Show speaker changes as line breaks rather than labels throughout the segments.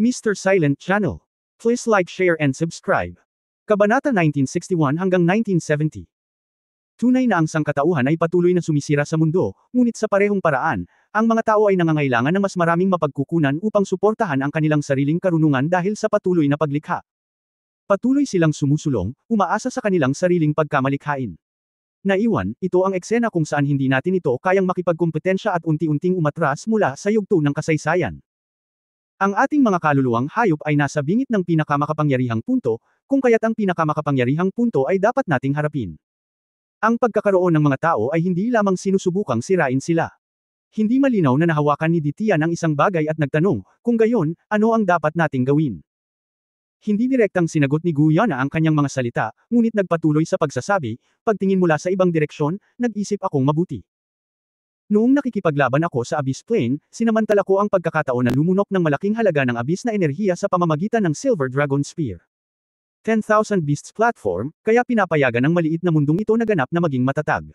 Mr. Silent Channel. Please like, share and subscribe. Kabanata 1961 hanggang 1970. Tunay na ang sangkatauhan ay patuloy na sumisira sa mundo, ngunit sa parehong paraan, ang mga tao ay nangangailangan ng mas maraming mapagkukunan upang suportahan ang kanilang sariling karunungan dahil sa patuloy na paglikha. Patuloy silang sumusulong, umaasa sa kanilang sariling pagkamalikhain. Naiwan, ito ang eksena kung saan hindi natin ito kayang makipagkumpetensya at unti-unting umatras mula sa yugto ng kasaysayan. Ang ating mga kaluluwang hayop ay nasa bingit ng pinakamakapangyarihang punto, kung kaya't ang pinakamakapangyarihang punto ay dapat nating harapin. Ang pagkakaroon ng mga tao ay hindi lamang sinusubukang sirain sila. Hindi malinaw na nahawakan ni Ditian ang isang bagay at nagtanong, kung gayon, ano ang dapat nating gawin? Hindi direktang sinagot ni Guyana ang kanyang mga salita, ngunit nagpatuloy sa pagsasabi, pagtingin mula sa ibang direksyon, nag-isip akong mabuti. Noong nakikipaglaban ako sa Abyss Plane, sinamantala ko ang pagkakataon na lumunok ng malaking halaga ng Abyss na enerhiya sa pamamagitan ng Silver Dragon Spear. 10,000 Beasts Platform, kaya pinapayagan ng maliit na mundong ito na ganap na maging matatag.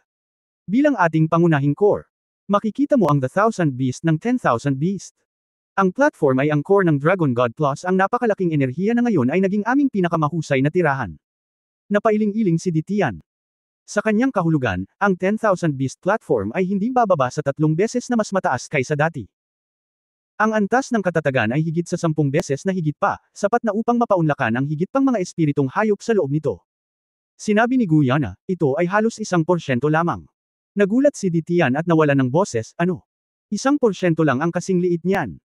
Bilang ating pangunahing core, makikita mo ang The Thousand Beast ng 10,000 Beast. Ang platform ay ang core ng Dragon God Plus, ang napakalaking enerhiya na ngayon ay naging aming pinakamahusay na tirahan. Napailing-iling si Ditian. Sa kanyang kahulugan, ang 10,000 Beast Platform ay hindi bababa sa 3 beses na mas mataas kaysa dati. Ang antas ng katatagan ay higit sa 10 beses na higit pa, sapat na upang mapaunlakan ang higit pang mga espiritong hayop sa loob nito. Sinabi ni Guyana, ito ay halos 1% lamang. Nagulat si Ditian at nawalan ng boses, ano? 1% lang ang kasing liit niyan.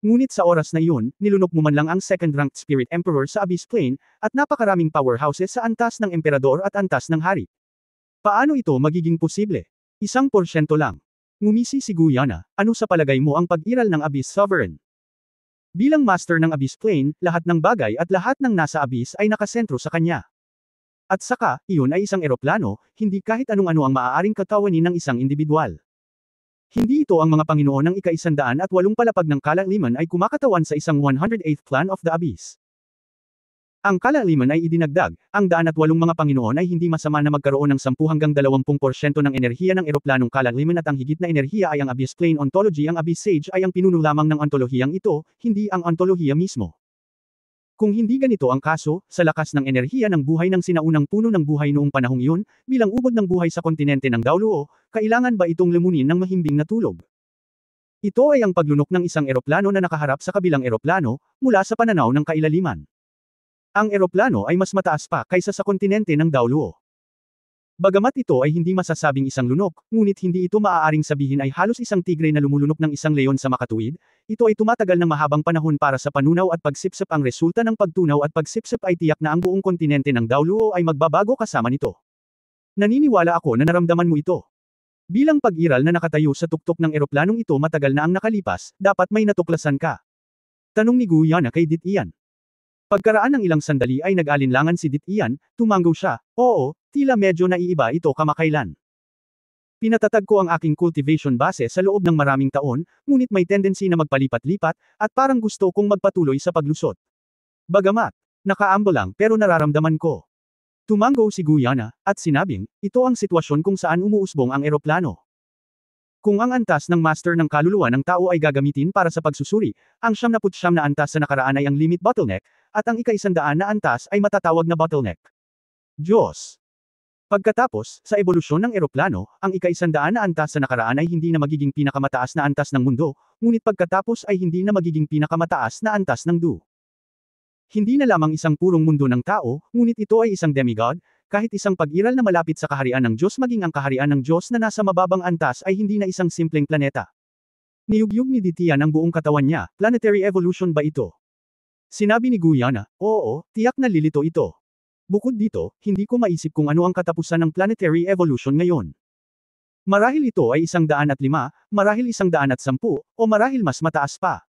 Ngunit sa oras na iyon, nilunok mo man lang ang second-ranked Spirit Emperor sa Abyss Plane, at napakaraming powerhouses sa antas ng Emperador at antas ng Hari. Paano ito magiging posible? 1% lang. Ngumisi si Guyana, ano sa palagay mo ang pag-iral ng Abyss Sovereign? Bilang master ng Abyss Plane, lahat ng bagay at lahat ng nasa Abyss ay nakasentro sa kanya. At saka, iyon ay isang eroplano, hindi kahit anong-ano ang maaaring katawanin ng isang individual. Hindi ito ang mga Panginoon ng ika-108 palapag ng kalaliman ay kumakatawan sa isang 108th plan of the Abyss. Ang kalaliman ay idinagdag, ang 108 mga Panginoon ay hindi masama na magkaroon ng 10 hanggang 20% ng enerhiya ng eroplanong kalaliman at ang higit na enerhiya ay ang Abyss Plane Ontology. Ang Abyss Sage ay ang pinuno lamang ng ontolohiyang ito, hindi ang ontolohiya mismo. Kung hindi ganito ang kaso, sa lakas ng enerhiya ng buhay ng sinaunang puno ng buhay noong panahong iyon, bilang ubod ng buhay sa kontinente ng Daoluo, kailangan ba itong lumunin ng mahimbing na tulog? Ito ay ang paglunok ng isang eroplano na nakaharap sa kabilang eroplano, mula sa pananaw ng kailaliman. Ang eroplano ay mas mataas pa kaysa sa kontinente ng Daoluo. Bagamat ito ay hindi masasabing isang lunok, ngunit hindi ito maaaring sabihin ay halos isang tigre na lumulunok ng isang leon sa makatuwid, ito ay tumatagal ng mahabang panahon para sa panunaw at pagsipsip. Ang resulta ng pagtunaw at pagsipsip ay tiyak na ang buong kontinente ng Daoluo ay magbabago kasama nito. Naniniwala ako na naramdaman mo ito. Bilang pag-iral na nakatayo sa tuktok ng eroplanong ito matagal na ang nakalipas, dapat may natuklasan ka. Tanong ni Guyana kay Ditian. Pagkaraan ng ilang sandali ay nag-alinlangan si Ditian, tumanggo siya, oo, tila medyo naiiba ito kamakailan. Pinatatag ko ang aking cultivation base sa loob ng maraming taon, ngunit may tendency na magpalipat-lipat, at parang gusto kong magpatuloy sa paglusot. Bagamat, nakaambo lang pero nararamdaman ko. Tumanggo si Guyana, at sinabing, ito ang sitwasyon kung saan umuusbong ang eroplano. Kung ang antas ng master ng kaluluwa ng tao ay gagamitin para sa pagsusuri, ang 99 na antas sa nakaraan ay ang limit bottleneck, at ang ika-100 na antas ay matatawag na bottleneck. Diyos. Pagkatapos, sa ebolusyon ng eroplano, ang ika-100 na antas sa nakaraan ay hindi na magiging pinakamataas na antas ng mundo, ngunit pagkatapos ay hindi na magiging pinakamataas na antas ng Du. Hindi na lamang isang purong mundo ng tao, ngunit ito ay isang demigod, kahit isang pag-iral na malapit sa kaharian ng Diyos maging ang kaharian ng Diyos na nasa mababang antas ay hindi na isang simpleng planeta. Niyugyug ni Ditian ang buong katawan niya, planetary evolution ba ito? Sinabi ni Guyana, oo, tiyak na lilito ito. Bukod dito, hindi ko maisip kung ano ang katapusan ng planetary evolution ngayon. Marahil ito ay 105, marahil 110, o marahil mas mataas pa.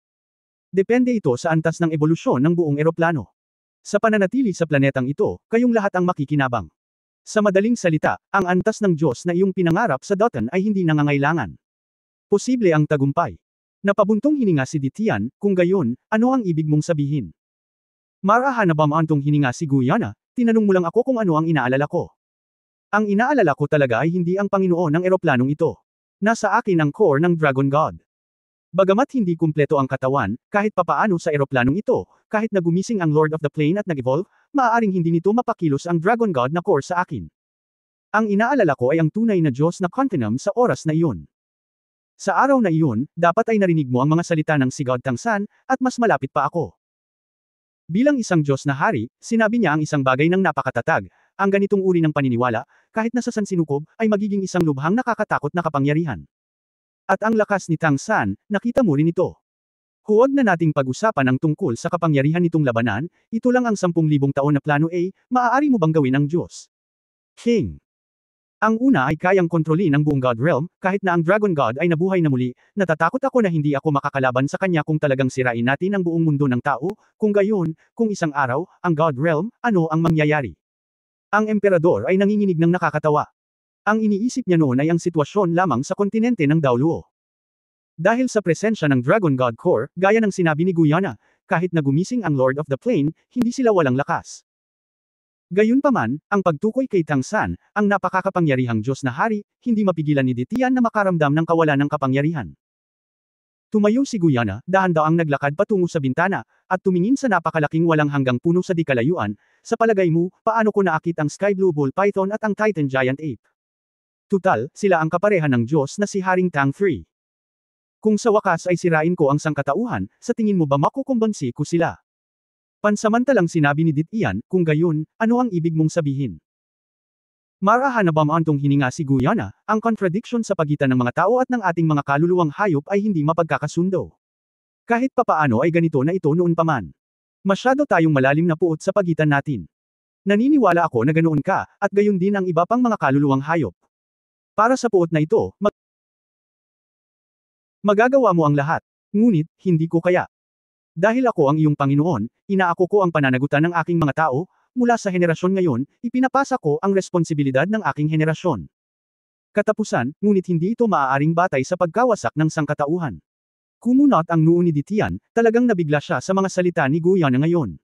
Depende ito sa antas ng ebolusyon ng buong eroplano. Sa pananatili sa planetang ito, kayong lahat ang makikinabang. Sa madaling salita, ang antas ng Diyos na iyong pinangarap sa Dothan ay hindi nangangailangan. Posible ang tagumpay. Napabuntong hininga si Ditian, kung gayon, ano ang ibig mong sabihin? Marahan na ba maantong hininga si Guyana, tinanong mo lang ako kung ano ang inaalala ko. Ang inaalala ko talaga ay hindi ang Panginoon ng eroplanong ito. Nasa akin ang core ng Dragon God. Bagamat hindi kumpleto ang katawan, kahit papaano sa eroplanong ito, kahit na gumising ang Lord of the Plane at nag-evolve, maaaring hindi nito mapakilos ang Dragon God na core sa akin. Ang inaalala ko ay ang tunay na Diyos na Continuum sa oras na iyon. Sa araw na iyon, dapat ay narinig mo ang mga salita ng si God Tangsan, at mas malapit pa ako. Bilang isang Diyos na hari, sinabi niya ang isang bagay ng napakatatag, ang ganitong uri ng paniniwala, kahit nasa sansinukob, ay magiging isang lubhang nakakatakot na kapangyarihan. At ang lakas ni Tangsan, nakita mo rin ito. Huwag na nating pag-usapan ang tungkol sa kapangyarihan nitong labanan, ito lang ang 10,000 taon na plano A, maaari mo bang gawin ang Diyos? King. Ang una ay kayang kontrolin ang buong God Realm, kahit na ang Dragon God ay nabuhay na muli, natatakot ako na hindi ako makakalaban sa kanya kung talagang sirain natin ang buong mundo ng tao, kung gayon, kung isang araw, ang God Realm, ano ang mangyayari? Ang emperador ay nanginginig ng nakakatawa. Ang iniisip niya noon ay ang sitwasyon lamang sa kontinente ng Daoluo. Dahil sa presensya ng Dragon God Core, gaya ng sinabi ni Guyana, kahit na gumising ang Lord of the Plane, hindi sila walang lakas. Gayunpaman, ang pagtukoy kay Tangsan, ang napakakapangyarihang Diyos na hari, hindi mapigilan ni Ditian na makaramdam ng kawalan ng kapangyarihan. Tumayo si Guyana, dahan-daang naglakad patungo sa bintana, at tumingin sa napakalaking walang hanggang puno sa di kalayuan. Sa palagay mo, paano ko naakit ang Sky Blue Bull Python at ang Titan Giant Ape? Tutal, sila ang kaparehan ng Diyos na si Haring Tang 3. Kung sa wakas ay sirain ko ang sangkatauhan, sa tingin mo ba makukumbansi ko sila? Pansamantalang sinabi ni Ditian, kung gayon, ano ang ibig mong sabihin? Marahan na bamantong hininga si Guyana, ang contradiction sa pagitan ng mga tao at ng ating mga kaluluwang hayop ay hindi mapagkakasundo. Kahit papaano ay ganito na ito noon pa man. Masyado tayong malalim na puot sa pagitan natin. Naniniwala ako na ganoon ka, at gayon din ang iba pang mga kaluluwang hayop. Para sa puot na ito, magagawa mo ang lahat. Ngunit, hindi ko kaya. Dahil ako ang iyong Panginoon, inaako ko ang pananagutan ng aking mga tao, mula sa henerasyon ngayon, ipinapasa ko ang responsibilidad ng aking henerasyon. Katapusan, ngunit hindi ito maaaring batay sa pagkawasak ng sangkatauhan. Kumunot ang noo ni Ditian, talagang nabigla siya sa mga salita ni Guyana ngayon.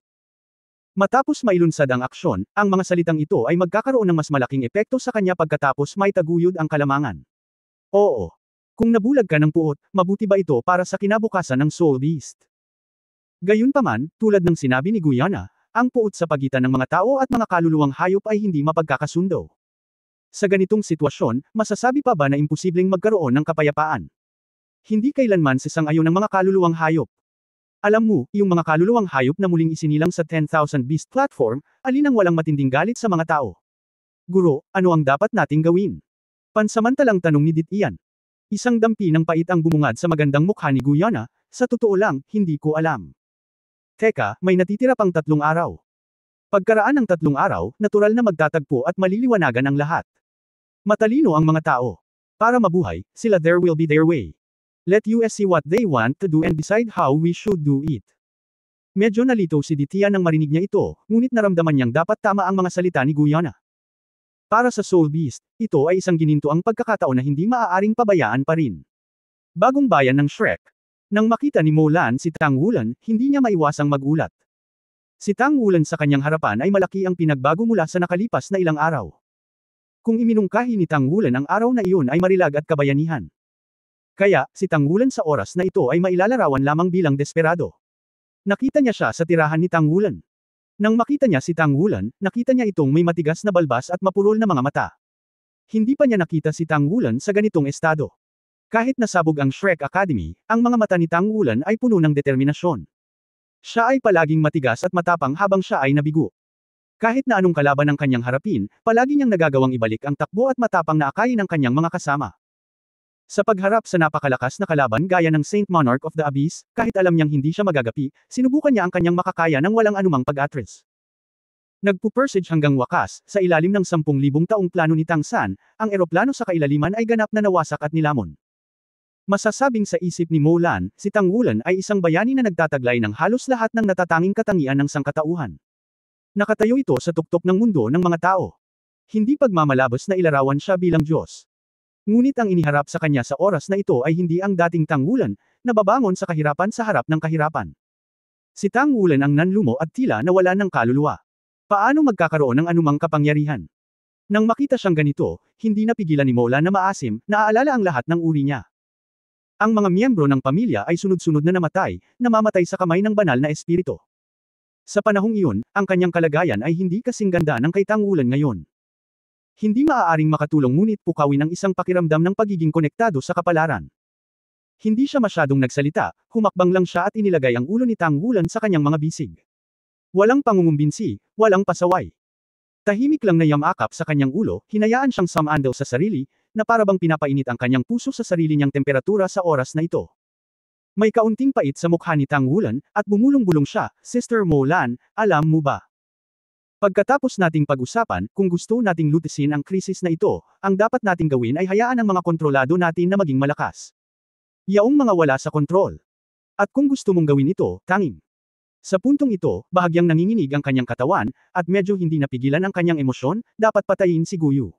Matapos mailunsad ang aksyon, ang mga salitang ito ay magkakaroon ng mas malaking epekto sa kanya pagkatapos may taguyod ang kalamangan. Oo. Kung nabulag ka ng puot, mabuti ba ito para sa kinabukasan ng Soul Beast? Gayunpaman, tulad ng sinabi ni Guyana, ang puot sa pagitan ng mga tao at mga kaluluwang hayop ay hindi mapagkakasundo. Sa ganitong sitwasyon, masasabi pa ba na imposibleng magkaroon ng kapayapaan? Hindi kailanman sisang-ayon ng mga kaluluwang hayop. Alam mo, yung mga kaluluwang hayop na muling isinilang sa 10,000 Beast platform, alin ang walang matinding galit sa mga tao? Guro, ano ang dapat nating gawin? Pansamantalang tanong ni Ditian. Isang dampi ng pait ang bumungad sa magandang mukha ni Guyana, sa totoo lang, hindi ko alam. Teka, may natitira pang 3 araw. Pagkaraan ng 3 araw, natural na magtatagpo at maliliwanagan ang lahat. Matalino ang mga tao. Para mabuhay, sila there will be their way. Let us see what they want to do and decide how we should do it. Medyo nalito si Ditian nang marinig niya ito, ngunit naramdaman niyang dapat tama ang mga salita ni Guyana. Para sa Soul Beast, ito ay isang ginintoang pagkakataon na hindi maaaring pabayaan pa rin. Bagong bayan ng Shrek. Nang makita ni Mulan si Tang Wulan, hindi niya maiwasang magulat. Si Tang Wulan sa kanyang harapan ay malaki ang pinagbago mula sa nakalipas na ilang araw. Kung iminungkahi ni Tang Wulan ang araw na iyon ay marilag at kabayanihan. Kaya, si Tang Wulan sa oras na ito ay mailalarawan lamang bilang desperado. Nakita niya siya sa tirahan ni Tang Wulan. Nang makita niya si Tang Wulan, nakita niya itong may matigas na balbas at mapurol na mga mata. Hindi pa niya nakita si Tang Wulan sa ganitong estado. Kahit nasabog ang Shrek Academy, ang mga mata ni Tang Wulan ay puno ng determinasyon. Siya ay palaging matigas at matapang habang siya ay nabigo. Kahit na anong kalaban ang kanyang harapin, palagi niyang nagagawang ibalik ang takbo at matapang na akayin ng kanyang mga kasama. Sa pagharap sa napakalakas na kalaban gaya ng Saint Monarch of the Abyss, kahit alam niyang hindi siya magagapi, sinubukan niya ang kanyang makakaya ng walang anumang pag-atras. Nagpupersige hanggang wakas, sa ilalim ng 10,000 taong plano ni Tangsan, ang eroplano sa kailaliman ay ganap na nawasak at nilamon. Masasabing sa isip ni Mulan, si Tang Wulan ay isang bayani na nagtataglay ng halos lahat ng natatanging katangian ng sangkatauhan. Nakatayo ito sa tuktok ng mundo ng mga tao. Hindi pagmamalabos na ilarawan siya bilang Diyos. Ngunit ang iniharap sa kanya sa oras na ito ay hindi ang dating Tang Wulan, na babangon sa kahirapan sa harap ng kahirapan. Si Tang Wulan ang nanlumo at tila nawala ng kaluluwa. Paano magkakaroon ng anumang kapangyarihan? Nang makita siyang ganito, hindi napigilan ni Mulan na maasim, naaalala ang lahat ng uri niya. Ang mga miyembro ng pamilya ay sunod-sunod na namamatay sa kamay ng banal na espiritu. Sa panahong iyon, ang kanyang kalagayan ay hindi kasing ganda ng kay Tang Wulan ngayon. Hindi maaaring makatulong ngunit pukawin ang isang pakiramdam ng pagiging konektado sa kapalaran. Hindi siya masyadong nagsalita, humakbang lang siya at inilagay ang ulo ni Tang Wulan sa kanyang mga bisig. Walang pangungumbinsi, walang pasaway. Tahimik lang na yamakap sa kanyang ulo, hinayaan siyang sumandal sa sarili, na parabang pinapainit ang kanyang puso sa sarili niyang temperatura sa oras na ito. May kaunting pait sa mukha ni Tang Wulan, at bumulong-bulong siya, Sister Mo Lan, alam mo ba? Pagkatapos nating pag-usapan, kung gusto nating lutisin ang krisis na ito, ang dapat nating gawin ay hayaan ang mga kontrolado natin na maging malakas. Yaong mga wala sa kontrol. At kung gusto mong gawin ito, tanging. Sa puntong ito, bahagyang nanginginig ang kanyang katawan, at medyo hindi napigilan ang kanyang emosyon, dapat patayin si Guyu.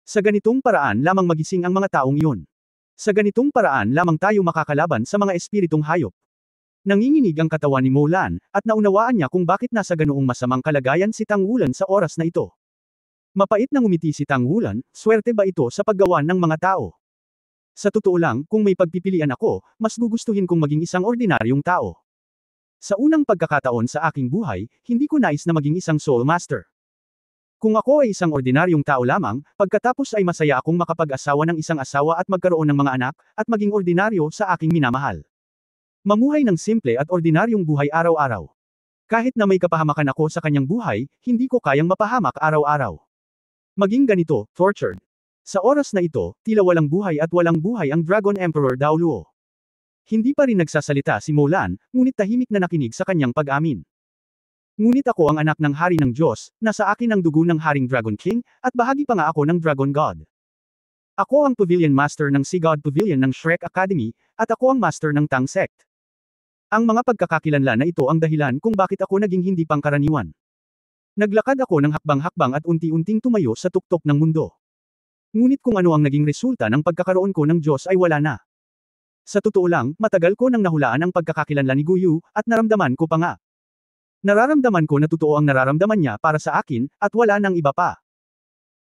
Sa ganitong paraan lamang magising ang mga taong iyon. Sa ganitong paraan lamang tayo makakalaban sa mga espiritong hayop. Nanginginig ang katawan ni Mo Lan, at naunawaan niya kung bakit nasa ganoong masamang kalagayan si Tang Wulan sa oras na ito. Mapait na ngumiti si Tang Wulan, swerte ba ito sa paggawa ng mga tao? Sa totoo lang, kung may pagpipilian ako, mas gugustuhin kong maging isang ordinaryong tao. Sa unang pagkakataon sa aking buhay, hindi ko nais na maging isang soul master. Kung ako ay isang ordinaryong tao lamang, pagkatapos ay masaya akong makapag-asawa ng isang asawa at magkaroon ng mga anak, at maging ordinaryo sa aking minamahal. Mamuhay ng simple at ordinaryong buhay araw-araw. Kahit na may kapahamakan ako sa kanyang buhay, hindi ko kayang mapahamak araw-araw. Maging ganito, tortured. Sa oras na ito, tila walang buhay ang Dragon Emperor Dao Luo. Hindi pa rin nagsasalita si Mo Lan, ngunit tahimik na nakinig sa kanyang pag-amin. Ngunit ako ang anak ng hari ng Diyos, nasa akin ang dugo ng Haring Dragon King, at bahagi pa nga ako ng Dragon God. Ako ang Pavilion Master ng Sea God Pavilion ng Shrek Academy, at ako ang Master ng Tang Sect. Ang mga pagkakakilanlan na ito ang dahilan kung bakit ako naging hindi pangkaraniwan. Naglakad ako ng hakbang-hakbang at unti-unting tumayo sa tuktok ng mundo. Ngunit kung ano ang naging resulta ng pagkakaroon ko ng Diyos ay wala na. Sa totoo lang, matagal ko nang nahulaan ang pagkakakilanlan ni Guyu, at naramdaman ko pa nga. Nararamdaman ko na totoo ang nararamdaman niya para sa akin, at wala nang iba pa.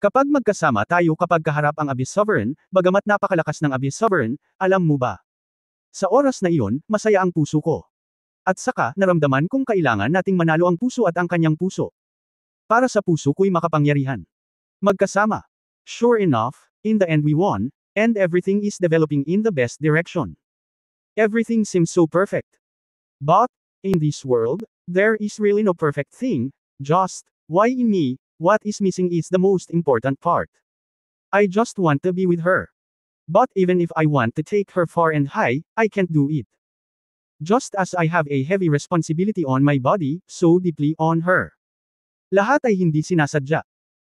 Kapag magkasama tayo kapag kaharap ang Abyss Sovereign, bagamat napakalakas ng Abyss Sovereign, alam mo ba? Sa oras na iyon, masaya ang puso ko. At saka, naramdaman kong kailangan nating manalo ang puso at ang kanyang puso. Para sa puso ko'y makapangyarihan. Magkasama. Sure enough, in the end we won, and everything is developing in the best direction. Everything seems so perfect. But, in this world, there is really no perfect thing, just, why in me, what is missing is the most important part. I just want to be with her. But even if I want to take her far and high, I can't do it. Just as I have a heavy responsibility on my body, so deeply on her. Lahat ay hindi sinasadya.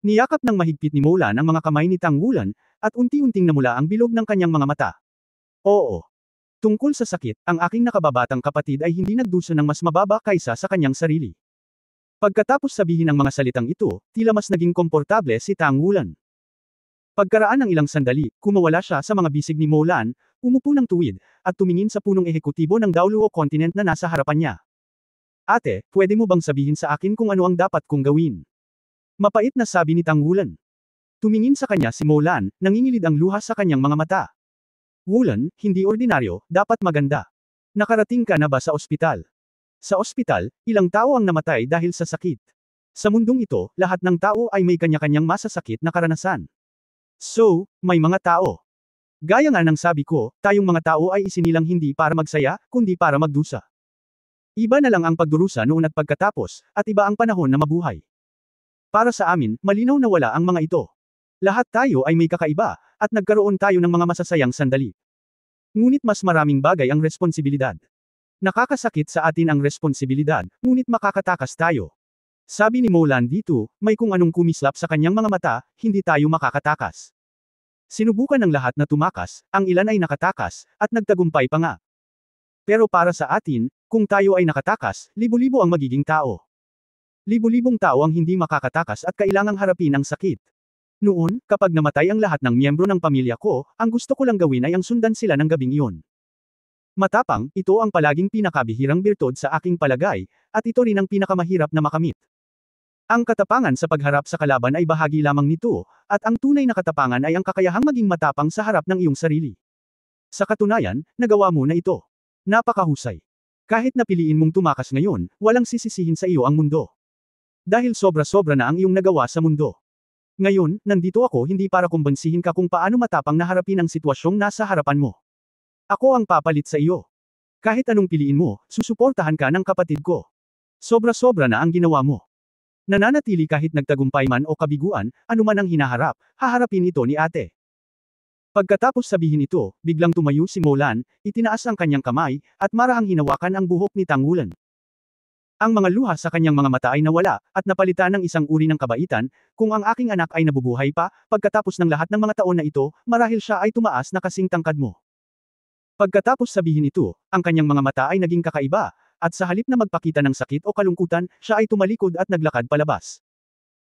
Niyakap ng mahigpit ni Mo Lan ang mga kamay ni Tang Wulan, at unti-unting namula ang bilog ng kanyang mga mata. Oo. Tungkol sa sakit, ang aking nakababatang kapatid ay hindi nagdusa ng mas mababa kaysa sa kanyang sarili. Pagkatapos sabihin ang mga salitang ito, tila mas naging komportable si Tang Wulan. Pagkaraan ng ilang sandali, kumawala siya sa mga bisig ni Mo Lan, umupo ng tuwid, at tumingin sa punong ehekutibo ng Dao Luo Continent na nasa harapan niya. Ate, pwede mo bang sabihin sa akin kung ano ang dapat kong gawin? Mapait na sabi ni Tang Wulan. Tumingin sa kanya si Mo Lan, nangingilid ang luha sa kanyang mga mata. Wulan, hindi ordinaryo, dapat maganda. Nakarating ka na ba sa ospital? Sa ospital, ilang tao ang namatay dahil sa sakit. Sa mundong ito, lahat ng tao ay may kanya-kanyang masasakit na karanasan. So, may mga tao. Gaya nga ng sabi ko, tayong mga tao ay isinilang hindi para magsaya, kundi para magdusa. Iba na lang ang pagdurusa noon at pagkatapos, at iba ang panahon na mabuhay. Para sa amin, malinaw na wala ang mga ito. Lahat tayo ay may kakaiba, at nagkaroon tayo ng mga masasayang sandali. Ngunit mas maraming bagay ang responsibilidad. Nakakasakit sa atin ang responsibilidad, ngunit makakatakas tayo. Sabi ni Mo Lan dito, may kung anong kumislap sa kanyang mga mata, hindi tayo makakatakas. Sinubukan ng lahat na tumakas, ang ilan ay nakatakas, at nagtagumpay pa nga. Pero para sa atin, kung tayo ay nakatakas, libo-libo ang magiging tao. Libo-libong tao ang hindi makakatakas at kailangang harapin ang sakit. Noon, kapag namatay ang lahat ng miyembro ng pamilya ko, ang gusto ko lang gawin ay ang sundan sila ng gabing iyon. Matapang, ito ang palaging pinakabihirang birtod sa aking palagay, at ito rin ang pinakamahirap na makamit. Ang katapangan sa pagharap sa kalaban ay bahagi lamang nito, at ang tunay na katapangan ay ang kakayahang maging matapang sa harap ng iyong sarili. Sa katunayan, nagawa mo na ito. Napakahusay. Kahit napiliin mong tumakas ngayon, walang sisisihin sa iyo ang mundo. Dahil sobra-sobra na ang iyong nagawa sa mundo. Ngayon, nandito ako hindi para kumbansihin ka kung paano matapang na harapin ang sitwasyong nasa harapan mo. Ako ang papalit sa iyo. Kahit anong piliin mo, susuportahan ka ng kapatid ko. Sobra-sobra na ang ginawa mo. Nananatili kahit nagtagumpay man o kabiguan, anuman ang hinaharap, haharapin ito ni ate. Pagkatapos sabihin ito, biglang tumayo si Molan, itinaas ang kanyang kamay, at marahang hinawakan ang buhok ni Tangulan. Ang mga luha sa kanyang mga mata ay nawala, at napalitan ng isang uri ng kabaitan, kung ang aking anak ay nabubuhay pa, pagkatapos ng lahat ng mga taon na ito, marahil siya ay tumaas na kasing tangkad mo. Pagkatapos sabihin ito, ang kanyang mga mata ay naging kakaiba, at sa halip na magpakita ng sakit o kalungkutan, siya ay tumalikod at naglakad palabas.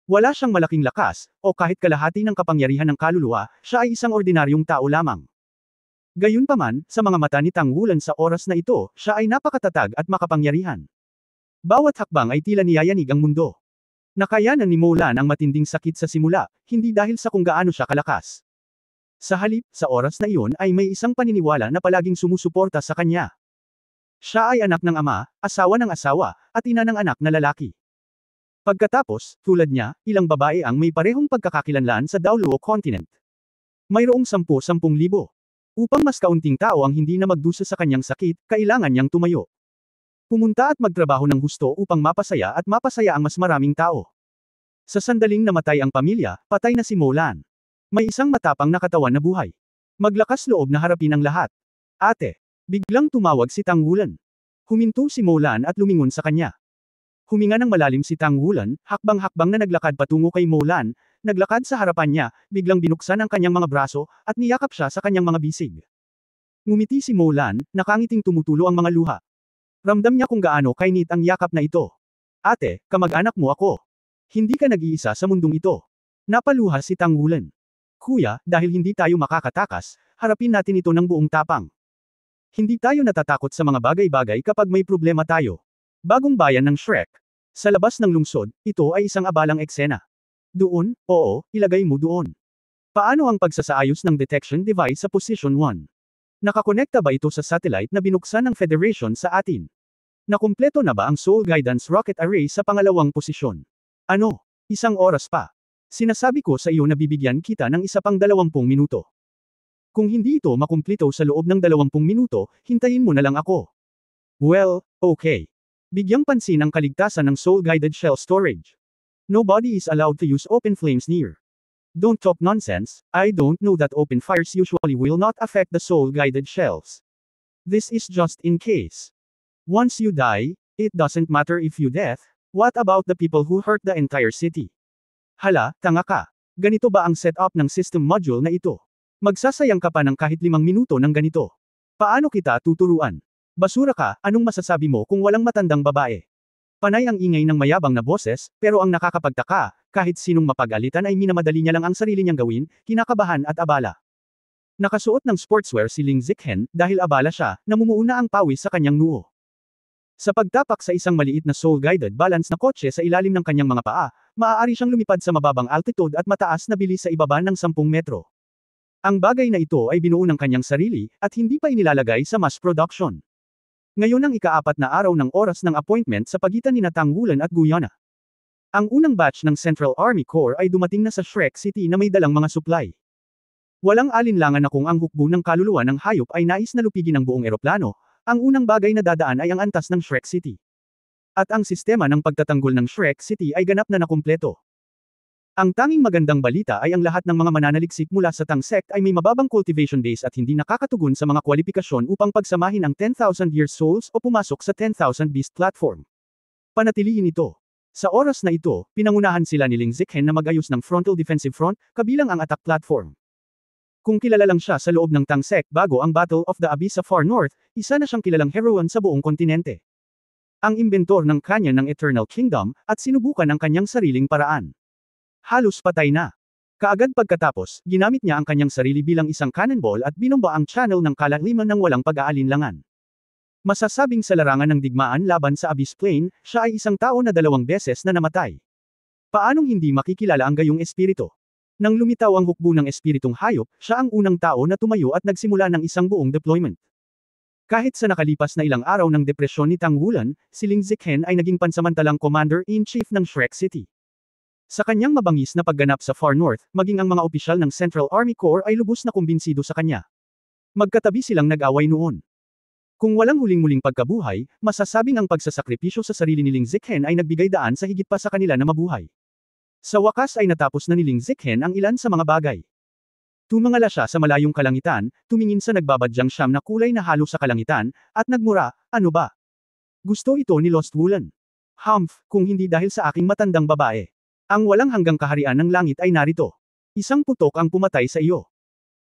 Wala siyang malaking lakas, o kahit kalahati ng kapangyarihan ng kaluluwa, siya ay isang ordinaryong tao lamang. Gayunpaman, sa mga mata ni Tangulan sa oras na ito, siya ay napakatatag at makapangyarihan. Bawat hakbang ay tila niyayanig ang mundo. Nakayanan ni Molan ang matinding sakit sa simula, hindi dahil sa kung gaano siya kalakas. Sa halip, sa oras na iyon ay may isang paniniwala na palaging sumusuporta sa kanya. Siya ay anak ng ama, asawa ng asawa, at ina ng anak na lalaki. Pagkatapos, tulad niya, ilang babae ang may parehong pagkakakilanlan sa Daoluo Continent. Mayroong 10,000 libo. Upang mas kaunting tao ang hindi na magdusa sa kanyang sakit, kailangan niyang tumayo. Pumunta at magtrabaho ng husto upang mapasaya ang mas maraming tao. Sa sandaling namatay ang pamilya, patay na si Molan. May isang matapang na katawan na buhay. Maglakas loob na harapin ang lahat. Ate. Biglang tumawag si Tangulan. Huminto si Molan at lumingon sa kanya. Huminga ng malalim si Tangulan, hakbang-hakbang na naglakad patungo kay Molan, naglakad sa harapan niya, biglang binuksan ang kanyang mga braso, at niyakap siya sa kanyang mga bisig. Ngumiti si Molan, nakangiting tumutulo ang mga luha. Ramdam niya kung gaano kainit ang yakap na ito. Ate, kamag-anak mo ako. Hindi ka nag-iisa sa mundong ito. Napaluha si Tangulan. Kuya, dahil hindi tayo makakatakas, harapin natin ito ng buong tapang. Hindi tayo natatakot sa mga bagay-bagay kapag may problema tayo. Bagong bayan ng Shrek. Sa labas ng lungsod, ito ay isang abalang eksena. Doon, oo, ilagay mo doon. Paano ang pagsasaayos ng detection device sa Position 1? Nakakonekta ba ito sa satellite na binuksan ng Federation sa atin? Nakumpleto na ba ang Soul Guidance Rocket Array sa pangalawang posisyon? Ano? Isang oras pa. Sinasabi ko sa iyo na bibigyan kita ng isa pang 20 minuto. Kung hindi ito makumplito sa loob ng 20 minuto, hintayin mo na lang ako. Well, okay. Bigyang pansin ang kaligtasan ng Soul-Guided Shell Storage. Nobody is allowed to use open flames near. Don't talk nonsense, I don't know that open fires usually will not affect the soul-guided shells. This is just in case. Once you die, it doesn't matter if you death, what about the people who hurt the entire city? Hala, tanga ka. Ganito ba ang setup ng system module na ito? Magsasayang ka pa ng kahit 5 minuto ng ganito. Paano kita tuturuan? Basura ka, anong masasabi mo kung walang matandang babae? Panay ang ingay ng mayabang na boses, pero ang nakakapagtaka, kahit sinong mapag-alitan ay minamadali niya lang ang sarili niyang gawin, kinakabahan at abala. Nakasuot ng sportswear si Ling Ziqhen, dahil abala siya, namumuuna ang pawis sa kanyang noo. Sa pagtapak sa isang maliit na soul-guided balance na kotse sa ilalim ng kanyang mga paa, maaari siyang lumipad sa mababang altitude at mataas na bilis sa ibaba ng 10 metro. Ang bagay na ito ay binuo ng kanyang sarili, at hindi pa inilalagay sa mass production. Ngayon ang ika-4 na araw ng oras ng appointment sa pagitan ni Tangulan at Guyana. Ang unang batch ng Central Army Corps ay dumating na sa Shrek City na may dalang mga supply. Walang alinlangan na kung ang hukbo ng kaluluwa ng hayop ay nais na lupigin ang buong eroplano, ang unang bagay na dadaan ay ang antas ng Shrek City. At ang sistema ng pagtatanggol ng Shrek City ay ganap na nakumpleto. Ang tanging magandang balita ay ang lahat ng mga mananaliksik mula sa Tang Sect ay may mababang cultivation base at hindi nakakatugon sa mga kwalifikasyon upang pagsamahin ang 10,000 Year Souls o pumasok sa 10,000 Beast Platform. Panatilihin ito. Sa oras na ito, pinangunahan sila ni Ling Ziqhen na mag-ayos ng frontal defensive front, kabilang ang attack platform. Kung kilala lang siya sa loob ng Tang Sect bago ang Battle of the Abyss sa Far North, isa na siyang kilalang heroine sa buong kontinente. Ang imbentor ng kanya ng Eternal Kingdom, at sinubukan ang kanyang sariling paraan. Halos patay na. Kaagad pagkatapos, ginamit niya ang kanyang sarili bilang isang cannonball at binomba ang channel ng kalaliman ng walang pag-aalinlangan. Masasabing sa larangan ng digmaan laban sa Abyss Plane, siya ay isang tao na 2 beses na namatay. Paanong hindi makikilala ang gayong espiritu? Nang lumitaw ang hukbo ng espiritong hayop, siya ang unang tao na tumayo at nagsimula ng isang buong deployment. Kahit sa nakalipas na ilang araw ng depresyon ni Tang Wulan, si Ling Zichen ay naging pansamantalang Commander-in-Chief ng Shrek City. Sa kanyang mabangis na pagganap sa Far North, maging ang mga opisyal ng Central Army Corps ay lubos na kumbinsido sa kanya. Magkatabi silang nag-away noon. Kung walang huling-muling pagkabuhay, masasabing ang pagsasakripisyo sa sarili ni Ling Zichen ay nagbigay daan sa higit pa sa kanila na mabuhay. Sa wakas ay natapos na ni Ling Zichen ang ilan sa mga bagay. Tumangala siya sa malayong kalangitan, tumingin sa nagbabadyang siyam na kulay na halo sa kalangitan, at nagmura, ano ba? Gusto ito ni Lost Wulan. Humph, kung hindi dahil sa aking matandang babae. Ang walang hanggang kaharian ng langit ay narito. Isang putok ang pumatay sa iyo.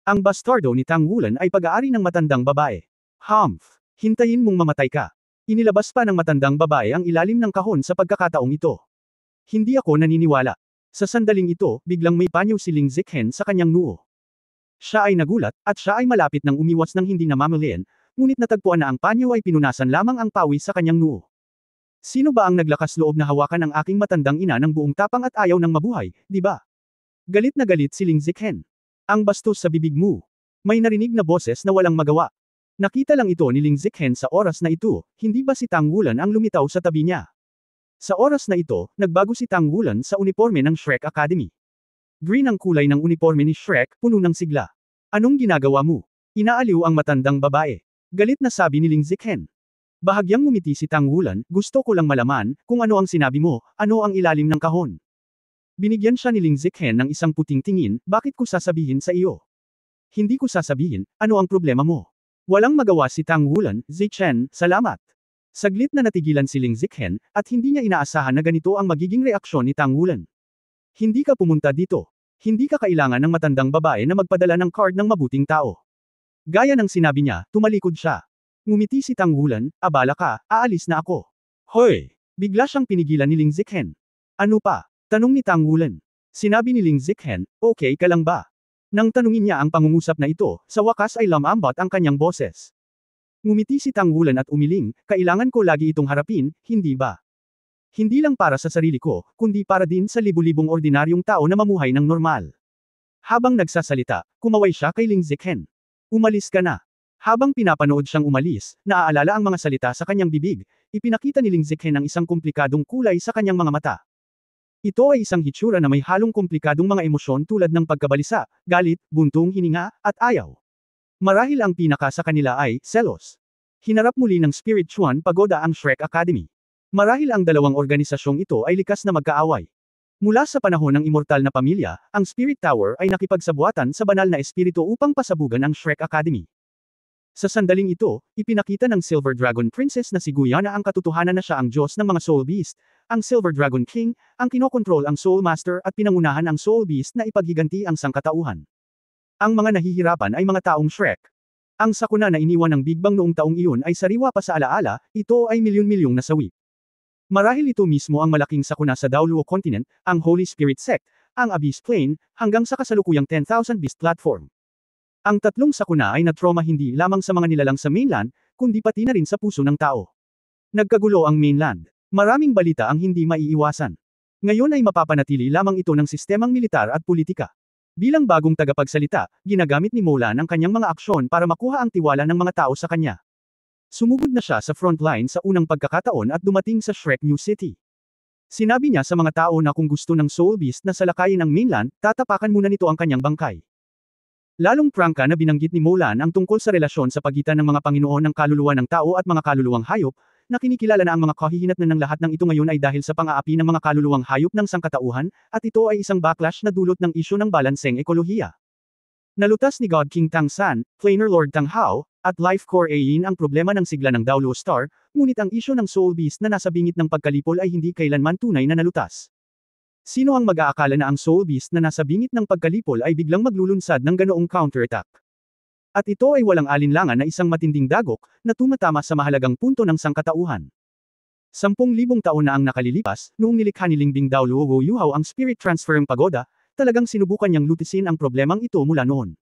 Ang bastardo ni Tang Wulan ay pag-aari ng matandang babae. Humph, hintayin mong mamatay ka. Inilabas pa ng matandang babae ang ilalim ng kahon sa pagkakataong ito. Hindi ako naniniwala. Sa sandaling ito, biglang may panyo si Ling Zichen sa kanyang noo. Siya ay nagulat, at siya ay malapit nang umiwas ng hindi namamalayan, ngunit natagpuan na ang panyo ay pinunasan lamang ang pawis sa kanyang noo. Sino ba ang naglakas loob na hawakan ang aking matandang ina ng buong tapang at ayaw ng mabuhay, di ba? Galit na galit si Ling Zichen. Ang bastos sa bibig mo. May narinig na boses na walang magawa. Nakita lang ito ni Ling Zichen sa oras na ito, hindi ba si Tang Wulan ang lumitaw sa tabi niya? Sa oras na ito, nagbago si Tang Wulan sa uniforme ng Shrek Academy. Green ang kulay ng uniforme ni Shrek, puno ng sigla. Anong ginagawa mo? Inaaliw ang matandang babae. Galit na sabi ni Ling Zichen. Bahagyang ngumiti si Tang Wulan, gusto ko lang malaman, kung ano ang sinabi mo, ano ang ilalim ng kahon. Binigyan siya ni Ling Zichen ng isang puting tingin, bakit ko sasabihin sa iyo? Hindi ko sasabihin, ano ang problema mo? Walang magawa si Tang Wulan, Zichen, salamat. Saglit na natigilan si Ling Zichen, at hindi niya inaasahan na ganito ang magiging reaksyon ni Tang Wulan. Hindi ka pumunta dito. Hindi ka kailangan ng matandang babae na magpadala ng card ng mabuting tao. Gaya ng sinabi niya, tumalikod siya. Ngumiti si Tang Wulan, abala ka, aalis na ako. Hoy! Bigla siyang pinigilan ni Ling Zichen. Ano pa? Tanong ni Tang Wulan. Sinabi ni Ling Zichen, okay ka lang ba? Nang tanungin niya ang pangungusap na ito, sa wakas ay lamambot ang kanyang boses. Ngumiti si Tang Wulan at umiling, kailangan ko lagi itong harapin, hindi ba? Hindi lang para sa sarili ko, kundi para din sa libu-libong ordinaryong tao na mamuhay ng normal. Habang nagsasalita, kumaway siya kay Ling Zichen. Umalis ka na. Habang pinapanood siyang umalis, naaalala ang mga salita sa kanyang bibig, ipinakita ni Ling Zichen ang isang komplikadong kulay sa kanyang mga mata. Ito ay isang hitsura na may halong komplikadong mga emosyon tulad ng pagkabalisa, galit, buntong hininga, at ayaw. Marahil ang pinaka sa kanila ay, selos. Hinarap muli ng Spirit Chuan Pagoda ang Shrek Academy. Marahil ang dalawang organisasyong ito ay likas na magkaaway. Mula sa panahon ng immortal na pamilya, ang Spirit Tower ay nakipagsabuatan sa banal na espiritu upang pasabugan ang Shrek Academy. Sa sandaling ito, ipinakita ng Silver Dragon Princess na si Guyana ang katotohanan na siya ang Diyos ng mga Soul Beast, ang Silver Dragon King, ang kinokontrol ang Soul Master at pinangunahan ang Soul Beast na ipaghiganti ang sangkatauhan. Ang mga nahihirapan ay mga taong Shrek. Ang sakuna na iniwan ng Big Bang noong taong iyon ay sariwa pa sa alaala, ito ay milyon-milyong nasawi. Marahil ito mismo ang malaking sakuna sa Daoluo Continent, ang Holy Spirit Sect, ang Abyss Plane, hanggang sa kasalukuyang 10,000 Beast Platform. Ang tatlong sakuna ay na-trauma hindi lamang sa mga nilalang sa mainland, kundi pati na rin sa puso ng tao. Nagkagulo ang mainland. Maraming balita ang hindi maiiwasan. Ngayon ay mapapanatili lamang ito ng sistemang militar at politika. Bilang bagong tagapagsalita, ginagamit ni Mulan ang kanyang mga aksyon para makuha ang tiwala ng mga tao sa kanya. Sumugod na siya sa frontline sa unang pagkakataon at dumating sa Shrek New City. Sinabi niya sa mga tao na kung gusto ng Soul Beast na salakayin ang mainland, tatapakan muna nito ang kanyang bangkay. Lalong prangka na binanggit ni Mulan ang tungkol sa relasyon sa pagitan ng mga Panginoon ng kaluluwa ng tao at mga kaluluwang hayop, na kinikilala na ang mga kahihinatnan ng lahat ng ito ngayon ay dahil sa pang-aapi ng mga kaluluwang hayop ng sangkatauhan, at ito ay isang backlash na dulot ng isyu ng balanseng ekolohiya. Nalutas ni God King Tang San, Planar Lord Tang Hao, at Life Core Ayin ang problema ng sigla ng Daoluo Star, ngunit ang isyu ng Soul Beast na nasa bingit ng pagkalipol ay hindi kailanman tunay na nalutas. Sino ang mag-aakala na ang Soul Beast na nasa bingit ng pagkalipol ay biglang maglulunsad ng ganoong counterattack? At ito ay walang alinlangan na isang matinding dagok, na tumatama sa mahalagang punto ng sangkatauhan. 10,000 taon na ang nakalilipas, noong nilikha ni Lingbing Daoluo Wu Yuhao ang Spirit Transferring Pagoda, talagang sinubukan niyang lutisin ang problemang ito mula noon.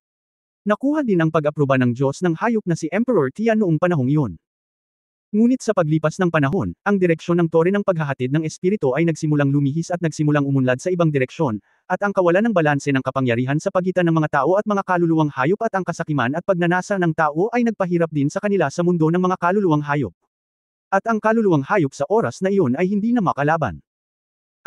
Nakuha din ang pag-aproba ng Diyos ng hayop na si Emperor Tian noong panahong iyon. Ngunit sa paglipas ng panahon, ang direksyon ng tore ng paghahatid ng espiritu ay nagsimulang lumihis at nagsimulang umunlad sa ibang direksyon, at ang kawalan ng balanse ng kapangyarihan sa pagitan ng mga tao at mga kaluluwang hayop at ang kasakiman at pagnanasa ng tao ay nagpahirap din sa kanila sa mundo ng mga kaluluwang hayop. At ang kaluluwang hayop sa oras na iyon ay hindi na makalaban.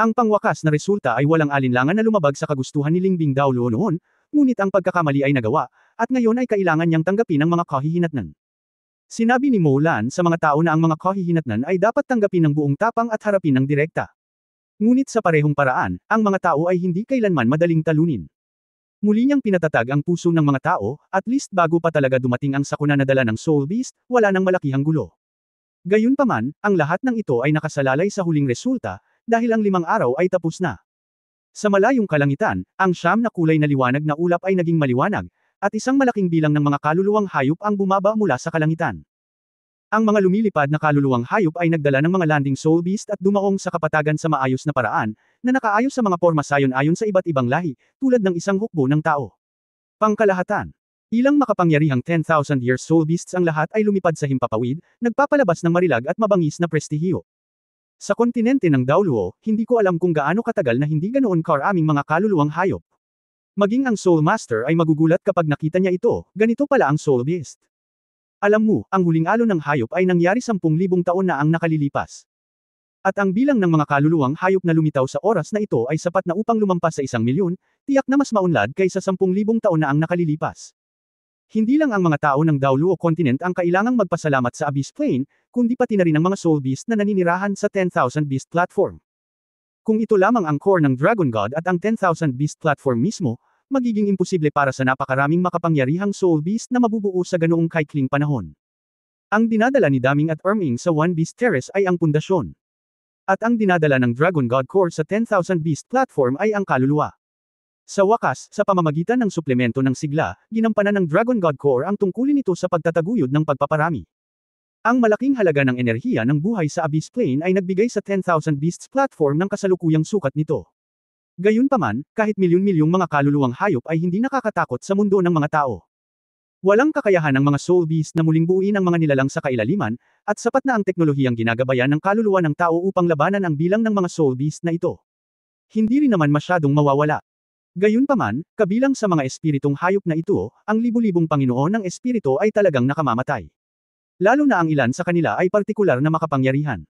Ang pangwakas na resulta ay walang alinlangan na lumabag sa kagustuhan ni Lingbing Daoluo noon, ngunit ang pagkakamali ay nagawa, at ngayon ay kailangan niyang tanggapin ang mga kahihinatnan. Sinabi ni Molan sa mga tao na ang mga kahihinatnan ay dapat tanggapin ng buong tapang at harapin ng direkta. Ngunit sa parehong paraan, ang mga tao ay hindi kailanman madaling talunin. Muli niyang pinatatag ang puso ng mga tao, at least bago pa talaga dumating ang sakuna na dala ng Soul Beast, wala nang malakihang gulo. Gayunpaman, ang lahat ng ito ay nakasalalay sa huling resulta, dahil ang 5 araw ay tapos na. Sa malayong kalangitan, ang 9 na kulay na liwanag na ulap ay naging maliwanag, at isang malaking bilang ng mga kaluluwang hayop ang bumaba mula sa kalangitan. Ang mga lumilipad na kaluluwang hayop ay nagdala ng mga landing soul beast at dumaong sa kapatagan sa maayos na paraan, na nakaayos sa mga porma sayon-ayon sa iba't ibang lahi, tulad ng isang hukbo ng tao. Pangkalahatan. Ilang makapangyarihang 10,000 years soul beasts ang lahat ay lumipad sa himpapawid, nagpapalabas ng marilag at mabangis na prestihiyo. Sa kontinente ng Daoluo, hindi ko alam kung gaano katagal na hindi ganoon karaming mga kaluluwang hayop. Maging ang Soul Master ay magugulat kapag nakita niya ito, ganito pala ang Soul Beast. Alam mo, ang huling alon ng hayop ay nangyari 10,000 taon na ang nakalilipas. At ang bilang ng mga kaluluwang hayop na lumitaw sa oras na ito ay sapat na upang lumampas sa 1,000,000, tiyak na mas maunlad kaysa 10,000 taon na ang nakalilipas. Hindi lang ang mga tao ng Daoluo Continent ang kailangang magpasalamat sa Abyss Plane, kundi pati na rin ang mga Soul Beast na naninirahan sa 10,000 Beast Platform. Kung ito lamang ang core ng Dragon God at ang 10,000 Beast Platform mismo, magiging imposible para sa napakaraming makapangyarihang Soul Beast na mabubuo sa ganoong kaikling panahon. Ang dinadala ni Daming at Erming sa One Beast Terrace ay ang pundasyon. At ang dinadala ng Dragon God Core sa 10,000 Beast Platform ay ang kaluluwa. Sa wakas, sa pamamagitan ng suplemento ng sigla, ginampanan ng Dragon God Core ang tungkulin nito sa pagtataguyod ng pagpaparami. Ang malaking halaga ng enerhiya ng buhay sa Abyss Plane ay nagbigay sa 10,000 Beasts Platform ng kasalukuyang sukat nito. Gayunpaman, kahit milyon-milyong mga kaluluwang hayop ay hindi nakakatakot sa mundo ng mga tao. Walang kakayahan ng mga Soul Beast na muling buuin ang mga nilalang sa kailaliman, at sapat na ang teknolohiyang ginagabayan ng kaluluwa ng tao upang labanan ang bilang ng mga Soul Beast na ito. Hindi rin naman masyadong mawawala. Gayunpaman, kabilang sa mga espiritong hayop na ito, ang libu-libong Panginoon ng espiritu ay talagang nakamamatay. Lalo na ang ilan sa kanila ay partikular na makapangyarihan.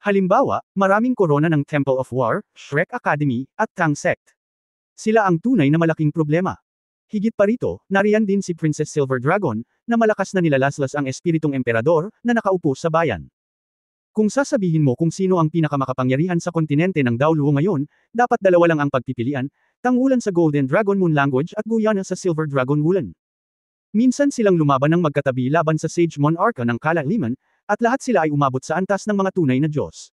Halimbawa, maraming korona ng Temple of War, Shrek Academy, at Tang Sect. Sila ang tunay na malaking problema. Higit pa rito, nariyan din si Princess Silver Dragon, na malakas na nilalaslas ang espiritong emperador, na nakaupo sa bayan. Kung sasabihin mo kung sino ang pinakamakapangyarihan sa kontinente ng Daoluo ngayon, dapat dalawa lang ang pagpipilian, Tang Wulan sa Golden Dragon Moon Language at Guyana sa Silver Dragon Wulan. Minsan silang lumaban ng magkatabi laban sa Sage Monarcha ng Kalaliman, at lahat sila ay umabot sa antas ng mga tunay na Diyos.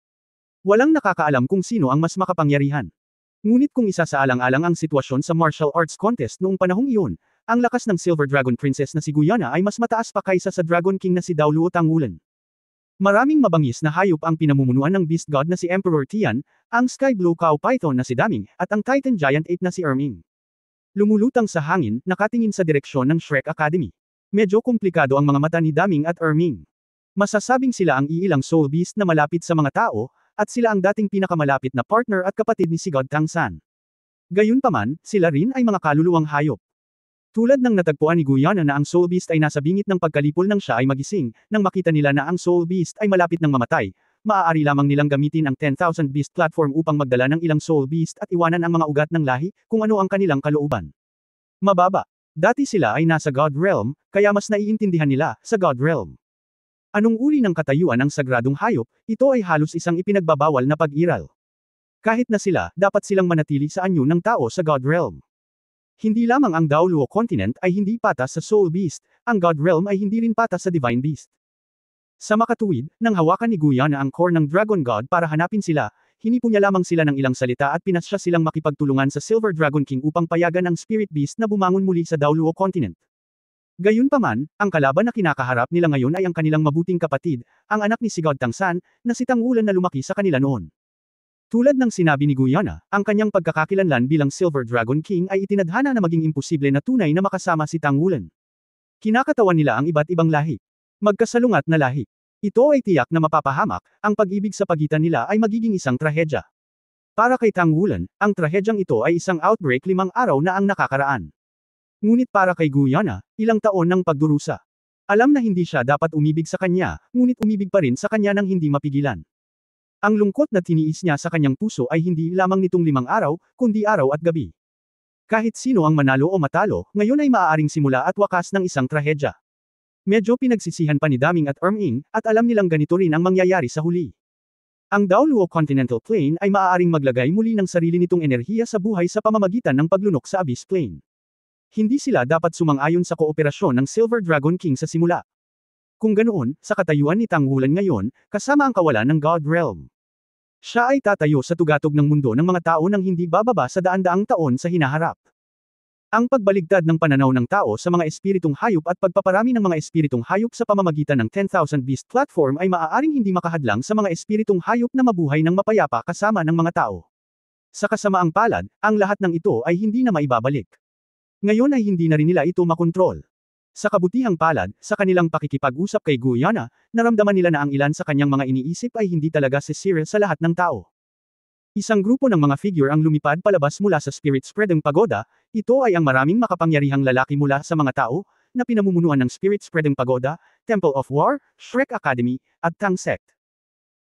Walang nakakaalam kung sino ang mas makapangyarihan. Ngunit kung isasaalang-alang ang sitwasyon sa martial arts contest noong panahong iyon, ang lakas ng Silver Dragon Princess na si Guyana ay mas mataas pa kaysa sa Dragon King na si Daoluo Tang Wulan. Maraming mabangis na hayop ang pinamumunuan ng Beast God na si Emperor Tian, ang Sky Blue Cow Python na si Daming, at ang Titan Giant Ape na si Erming. Lumulutang sa hangin, nakatingin sa direksyon ng Shrek Academy. Medyo komplikado ang mga mata ni Daming at Erming. Masasabing sila ang iilang Soul Beast na malapit sa mga tao, at sila ang dating pinakamalapit na partner at kapatid ni si God Tang San. Gayunpaman, sila rin ay mga kaluluwang hayop. Tulad ng natagpuan ni Guyana na ang Soul Beast ay nasa bingit ng pagkalipol nang siya ay magising, nang makita nila na ang Soul Beast ay malapit ng mamatay, maaari lamang nilang gamitin ang 10,000 Beast Platform upang magdala ng ilang Soul Beast at iwanan ang mga ugat ng lahi, kung ano ang kanilang kalooban. Mababa. Dati sila ay nasa God Realm, kaya mas naiintindihan nila, sa God Realm. Anong uri ng katayuan ng sagradong hayop, ito ay halos isang ipinagbabawal na pag-iral. Kahit na sila, dapat silang manatili sa anyo ng tao sa God Realm. Hindi lamang ang Daoluo Continent ay hindi patas sa Soul Beast, ang God Realm ay hindi rin patas sa Divine Beast. Sa makatuwid, nang hawakan ni Guyana ang core ng Dragon God para hanapin sila, hinipo niya lamang sila ng ilang salita at pinasya silang makipagtulungan sa Silver Dragon King upang payagan ang Spirit Beast na bumangon muli sa Daoluo Continent. Gayunpaman, ang kalaban na kinakaharap nila ngayon ay ang kanilang mabuting kapatid, ang anak ni si God Tang San, na si Tang Wulan na lumaki sa kanila noon. Tulad ng sinabi ni Guyana, ang kanyang pagkakakilanlan bilang Silver Dragon King ay itinadhana na maging imposible na tunay na makasama si Tang Wulan. Kinakatawan nila ang iba't ibang lahi. Magkasalungat na lahi. Ito ay tiyak na mapapahamak, ang pag-ibig sa pagitan nila ay magiging isang trahedya. Para kay Tang Wulan, ang trahedyang ito ay isang outbreak 5 araw na ang nakakaraan. Ngunit para kay Guyana, ilang taon ng pagdurusa. Alam na hindi siya dapat umibig sa kanya, ngunit umibig pa rin sa kanya nang hindi mapigilan. Ang lungkot na tiniis niya sa kanyang puso ay hindi lamang nitong 5 araw, kundi araw at gabi. Kahit sino ang manalo o matalo, ngayon ay maaaring simula at wakas ng isang trahedya. Medyo pinagsisihan pa ni Daming at Erming, at alam nilang ganito rin ang mangyayari sa huli. Ang Daoluo Continental Plane ay maaaring maglagay muli ng sarili nitong enerhiya sa buhay sa pamamagitan ng paglunok sa Abyss Plane. Hindi sila dapat sumang-ayon sa kooperasyon ng Silver Dragon King sa simula. Kung ganoon, sa katayuan ni Tang Wulan ngayon, kasama ang kawalan ng God Realm. Siya ay tatayo sa tugatog ng mundo ng mga tao nang hindi bababa sa daan-daang taon sa hinaharap. Ang pagbaligtad ng pananaw ng tao sa mga espiritong hayop at pagpaparami ng mga espiritong hayop sa pamamagitan ng 10,000 Beast Platform ay maaaring hindi makahadlang sa mga espiritong hayop na mabuhay ng mapayapa kasama ng mga tao. Sa kasamaang palad, ang lahat ng ito ay hindi na maibabalik. Ngayon ay hindi na rin nila ito makontrol. Sa kabutihang palad, sa kanilang pakikipag-usap kay Guyana, naramdaman nila na ang ilan sa kanyang mga iniisip ay hindi talaga sisira sa lahat ng tao. Isang grupo ng mga figure ang lumipad palabas mula sa Spirit Spreading Pagoda, ito ay ang maraming makapangyarihang lalaki mula sa mga tao, na pinamumunuan ng Spirit Spreading Pagoda, Temple of War, Shrek Academy, at Tang Sect.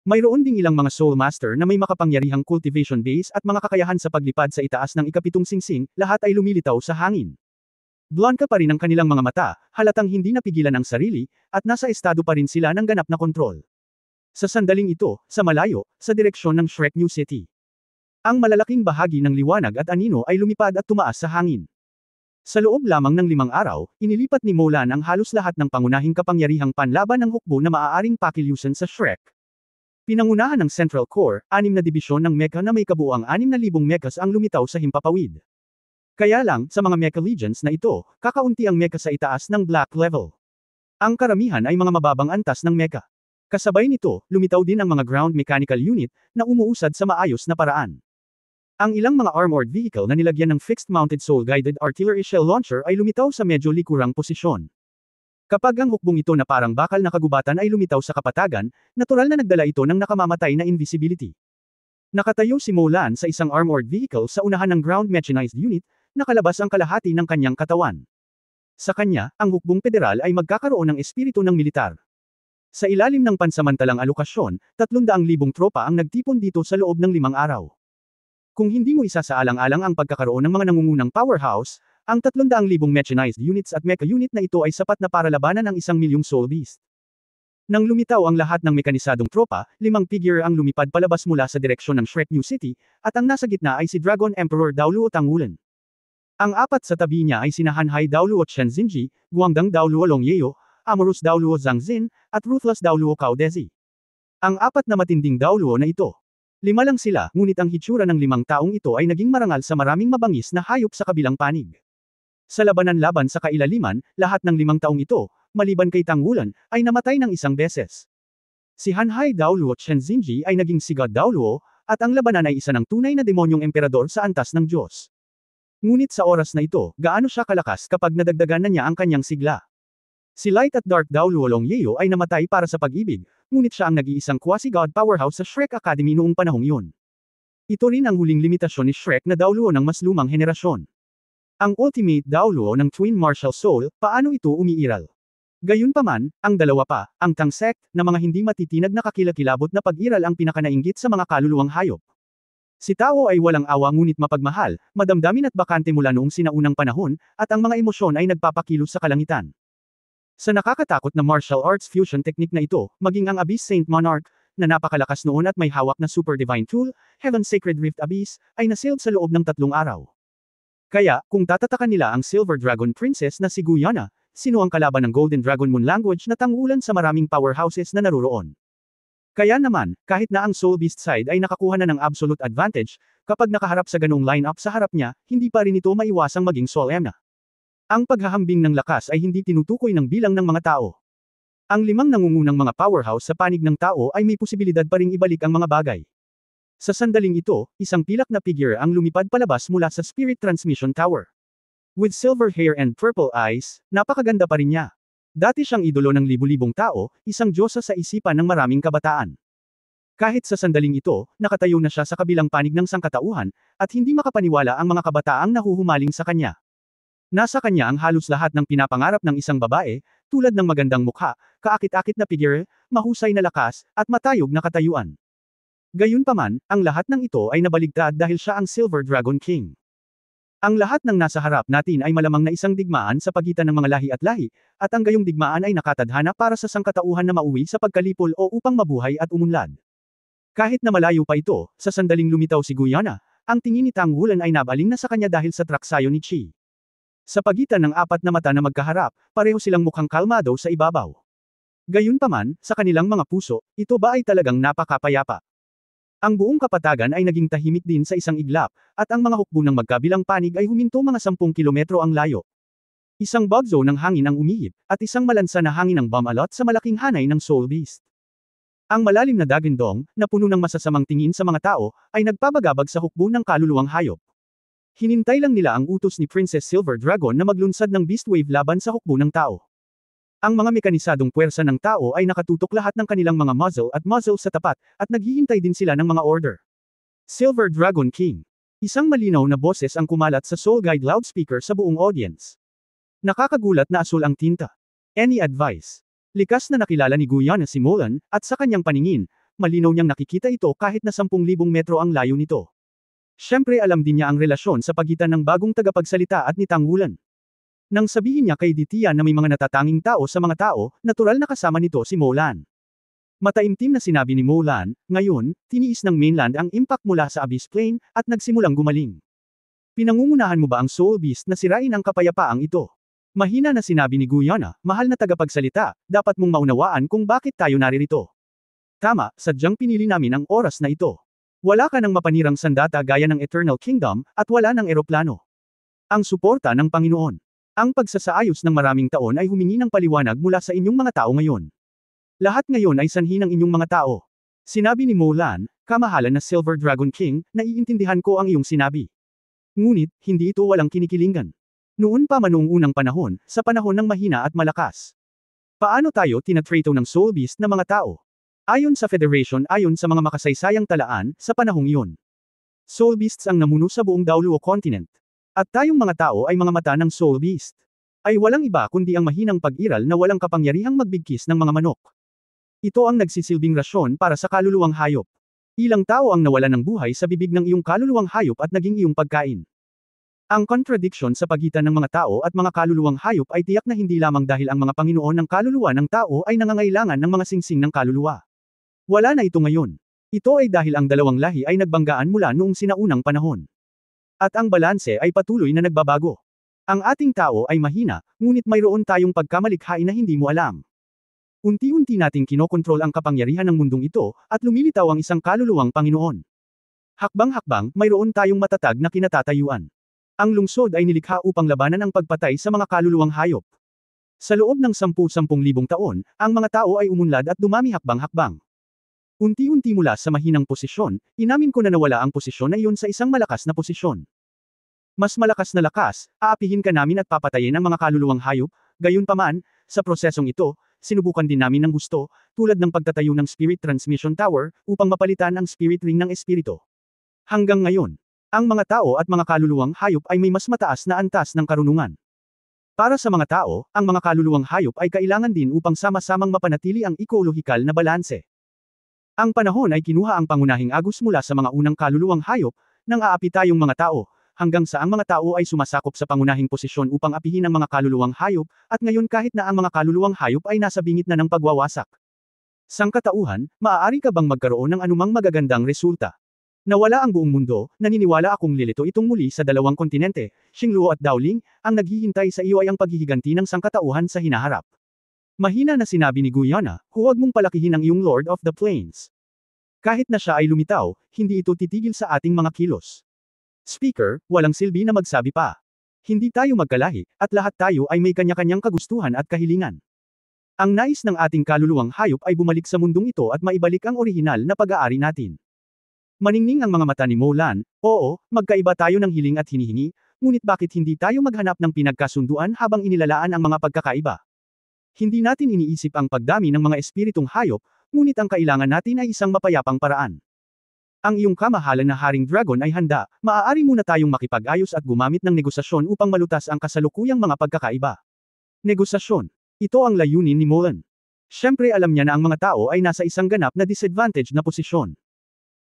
Mayroon ding ilang mga Soul Master na may makapangyarihang cultivation base at mga kakayahan sa paglipad sa itaas ng ikapitong singsing, lahat ay lumilitaw sa hangin. Blanca pa rin ang kanilang mga mata, halatang hindi napigilan ang sarili, at nasa estado pa rin sila ng ganap na kontrol. Sa sandaling ito, sa malayo, sa direksyon ng Shrek New City. Ang malalaking bahagi ng liwanag at anino ay lumipad at tumaas sa hangin. Sa loob lamang ng 5 araw, inilipat ni Mulan ang halos lahat ng pangunahing kapangyarihang panlaban ng hukbo na maaaring pakilusan sa Shrek. Pinangunahan ng Central Core, 6 na dibisyon ng mecha na may kabuuang 6,000 mechas ang lumitaw sa himpapawid. Kaya lang, sa mga mecha legions na ito, kakaunti ang mecha sa itaas ng Black Level. Ang karamihan ay mga mababang antas ng mecha. Kasabay nito, lumitaw din ang mga ground mechanical unit, na umuusad sa maayos na paraan. Ang ilang mga armored vehicle na nilagyan ng fixed-mounted soul-guided artillery shell launcher ay lumitaw sa medyo likurang posisyon. Kapag ang hukbong ito na parang bakal na kagubatan ay lumitaw sa kapatagan, natural na nagdala ito ng nakamamatay na invisibility. Nakatayo si Mulan sa isang armored vehicle sa unahan ng ground mechanized unit, nakalabas ang kalahati ng kanyang katawan. Sa kanya, ang hukbong federal ay magkakaroon ng espiritu ng militar. Sa ilalim ng pansamantalang alokasyon, 300,000 tropa ang nagtipon dito sa loob ng 5 araw. Kung hindi mo isasaalang-alang ang pagkakaroon ng mga nangungunang powerhouse, ang 300,000 mechanized units at mecha unit na ito ay sapat na para labanan ang 1,000,000 soul beast. Nang lumitaw ang lahat ng mekanisadong tropa, 5 figure ang lumipad palabas mula sa direksyon ng Shrek New City, at ang nasa gitna ay si Dragon Emperor Daoluo Tang Wulan. Ang 4 sa tabi niya ay sina Hanhai Daoluo Chen Xinji, Guangdang Daoluo Long Yeo, Amorous Daoluo Zhang Xin, at Ruthless Daoluo Cao Dezi. Ang 4 na matinding Daoluo na ito. 5 lang sila, ngunit ang hitsura ng 5 taong ito ay naging marangal sa maraming mabangis na hayop sa kabilang panig. Sa labanan laban sa kailaliman, lahat ng 5 taong ito, maliban kay Tang Wulan, ay namatay ng isang beses. Si Hanhai Daoluo Chen Xinji ay naging si God Daoluo, at ang labanan ay isa ng tunay na demonyong emperador sa antas ng Diyos. Ngunit sa oras na ito, gaano siya kalakas kapag nadagdagan na niya ang kanyang sigla. Si Light at Dark Daoluo Long Yeo ay namatay para sa pag-ibig, ngunit siya ang nag-iisang quasi-god powerhouse sa Shrek Academy noong panahong yun. Ito rin ang huling limitasyon ni Shrek na Daoluo ng mas lumang henerasyon. Ang ultimate Daoluo ng Twin Martial Soul, paano ito umiiral? Gayunpaman, ang dalawa pa, ang Tang Sect, na mga hindi matitinag na kakilakilabot na pag-iral ang pinakanainggit sa mga kaluluwang hayop. Si Tao ay walang awa ngunit mapagmahal, madamdamin at bakante mula noong sinaunang panahon, at ang mga emosyon ay nagpapakilos sa kalangitan. Sa nakakatakot na martial arts fusion technique na ito, maging ang Abyss Saint Monarch, na napakalakas noon at may hawak na super divine tool, Heaven's Sacred Rift Abyss, ay nasailed sa loob ng 3 araw. Kaya, kung tatatakan nila ang Silver Dragon Princess na si Guyana, sino ang kalaban ng Golden Dragon Moon language na tangulan sa maraming powerhouses na naruroon? Kaya naman, kahit na ang Soul Beast side ay nakakuha na ng absolute advantage, kapag nakaharap sa ganong lineup sa harap niya, hindi pa rin ito maiwasang maging Soul Emna. Ang paghahambing ng lakas ay hindi tinutukoy ng bilang ng mga tao. Ang 5 nangungunang mga powerhouse sa panig ng tao ay may posibilidad pa ring ibalik ang mga bagay. Sa sandaling ito, isang pilak na figure ang lumipad palabas mula sa Spirit Transmission Tower. With silver hair and purple eyes, napakaganda pa rin niya. Dati siyang idolo ng libu-libong tao, isang diyosa sa isipan ng maraming kabataan. Kahit sa sandaling ito, nakatayo na siya sa kabilang panig ng sangkatauhan, at hindi makapaniwala ang mga kabataang nahuhumaling sa kanya. Nasa kanya ang halos lahat ng pinapangarap ng isang babae, tulad ng magandang mukha, kaakit-akit na figure, mahusay na lakas, at matayog na katayuan. Gayunpaman, ang lahat ng ito ay nabaligtad dahil siya ang Silver Dragon King. Ang lahat ng nasa harap natin ay malamang na isang digmaan sa pagitan ng mga lahi, at ang gayong digmaan ay nakatadhana para sa sangkatauhan na mauwi sa pagkalipol o upang mabuhay at umunlad. Kahit na malayo pa ito, sa sandaling lumitaw si Guyana, ang tingin ni Tang Wulan ay nabaling na sa kanya dahil sa traksayo ni Qi. Sa pagitan ng apat na mata na magkaharap, pareho silang mukhang kalmado sa ibabaw. Gayunpaman, sa kanilang mga puso, ito ba ay talagang napakapayapa? Ang buong kapatagan ay naging tahimik din sa isang iglap, at ang mga hukbo ng magkabilang panig ay huminto mga 10 kilometro ang layo. Isang bagzo ng hangin ang umihip, at isang malansa na hangin ang bumalot sa malaking hanay ng Soul Beast. Ang malalim na dagindong, na puno ng masasamang tingin sa mga tao, ay nagpabagabag sa hukbo ng kaluluwang hayop. Hinintay lang nila ang utos ni Princess Silver Dragon na maglunsad ng Beast Wave laban sa hukbo ng tao. Ang mga mekanisadong puwersa ng tao ay nakatutok lahat ng kanilang mga muzzle sa tapat, at naghihintay din sila ng mga order. Silver Dragon King. Isang malinaw na boses ang kumalat sa Soul Guide loudspeaker sa buong audience. Nakakagulat na asul ang tinta. Any advice? Likas na nakilala ni Guyana si Molan, at sa kanyang paningin, malinaw niyang nakikita ito kahit na 10,000 metro ang layo nito. Siyempre alam din niya ang relasyon sa pagitan ng bagong tagapagsalita at ni Tang Wulan. Nang sabihin niya kay Ditya na may mga natatanging tao sa mga tao, natural na kasama nito si Molan. Mataimtim na sinabi ni Molan, ngayon, tiniis ng mainland ang impact mula sa Abyss Plane, at nagsimulang gumaling. Pinangungunahan mo ba ang Soul Beast na sirain ang kapayapaang ito? Mahina na sinabi ni Guyana, mahal na tagapagsalita, dapat mong maunawaan kung bakit tayo naririto. Tama, sadyang pinili namin ang oras na ito. Wala ka ng mapanirang sandata gaya ng Eternal Kingdom, at wala ng eroplano. Ang suporta ng Panginoon. Ang pagsasaayos ng maraming taon ay humingi ng paliwanag mula sa inyong mga tao ngayon. Lahat ngayon ay sanhi ng inyong mga tao. Sinabi ni Molan, kamahalan na Silver Dragon King, naiintindihan ko ang iyong sinabi. Ngunit, hindi ito walang kinikilingan. Noon pa man noong unang panahon, sa panahon ng mahina at malakas. Paano tayo tinatrato ng Soul Beast na mga tao? Ayon sa Federation ayon sa mga makasaysayang talaan, sa panahong iyon. Soul Beasts ang namuno sa buong Daoluo Continent. At tayong mga tao ay mga mata ng Soul Beast. Ay walang iba kundi ang mahinang pag-iral na walang kapangyarihang magbigkis ng mga manok. Ito ang nagsisilbing rasyon para sa kaluluwang hayop. Ilang tao ang nawalan ng buhay sa bibig ng iyong kaluluwang hayop at naging iyong pagkain. Ang contradiction sa pagitan ng mga tao at mga kaluluwang hayop ay tiyak na hindi lamang dahil ang mga Panginoon ng kaluluwa ng tao ay nangangailangan ng mga singsing ng kaluluwa. Wala na ito ngayon. Ito ay dahil ang dalawang lahi ay nagbanggaan mula noong sinaunang panahon. At ang balanse ay patuloy na nagbabago. Ang ating tao ay mahina, ngunit mayroon tayong pagkamalikhain na hindi mo alam. Unti-unti nating kinokontrol ang kapangyarihan ng mundong ito, at lumilitaw ang isang kaluluwang Panginoon. Hakbang-hakbang, mayroon tayong matatag na kinatatayuan. Ang lungsod ay nilikha upang labanan ang pagpatay sa mga kaluluwang hayop. Sa loob ng 10,000 taon, ang mga tao ay umunlad at dumami hakbang-hakbang. Unti-unti mula sa mahinang posisyon, inamin ko na nawala ang posisyon na iyon sa isang malakas na posisyon. Mas malakas na lakas, aapihin ka namin at papatayin ang mga kaluluwang hayop, gayunpaman, sa prosesong ito, sinubukan din namin ng gusto, tulad ng pagtatayo ng Spirit Transmission Tower, upang mapalitan ang Spirit Ring ng Espiritu. Hanggang ngayon, ang mga tao at mga kaluluwang hayop ay may mas mataas na antas ng karunungan. Para sa mga tao, ang mga kaluluwang hayop ay kailangan din upang sama-samang mapanatili ang ekolohikal na balanse. Ang panahon ay kinuha ang pangunahing agos mula sa mga unang kaluluwang hayop, nang aapi tayong mga tao, hanggang sa ang mga tao ay sumasakop sa pangunahing posisyon upang apihin ang mga kaluluwang hayop, at ngayon kahit na ang mga kaluluwang hayop ay nasa bingit na ng pagwawasak. Sangkatauhan, maaari ka bang magkaroon ng anumang magagandang resulta? Nawala ang buong mundo, naniniwala akong lilito itong muli sa dalawang kontinente, Xingluo at Daoling, ang naghihintay sa iyo ay ang paghihiganti ng sangkatauhan sa hinaharap. Mahina na sinabi ni Guyana, huwag mong palakihin ang iyong Lord of the Plains. Kahit na siya ay lumitaw, hindi ito titigil sa ating mga kilos. Speaker, walang silbi na magsabi pa. Hindi tayo magkalahi, at lahat tayo ay may kanya-kanyang kagustuhan at kahilingan. Ang nais ng ating kaluluwang hayop ay bumalik sa mundong ito at maibalik ang orihinal na pag-aari natin. Maningning ang mga mata ni Molan, oo, magkaiba tayo ng hiling at hinihingi, ngunit bakit hindi tayo maghanap ng pinagkasunduan habang inilalaan ang mga pagkakaiba? Hindi natin iniisip ang pagdami ng mga espiritong hayop, ngunit ang kailangan natin ay isang mapayapang paraan. Ang iyong kamahalan na Haring Dragon ay handa, maaari muna tayong makipag-ayos at gumamit ng negosasyon upang malutas ang kasalukuyang mga pagkakaiba. Negosasyon. Ito ang layunin ni Molan. Siyempre alam niya na ang mga tao ay nasa isang ganap na disadvantage na posisyon.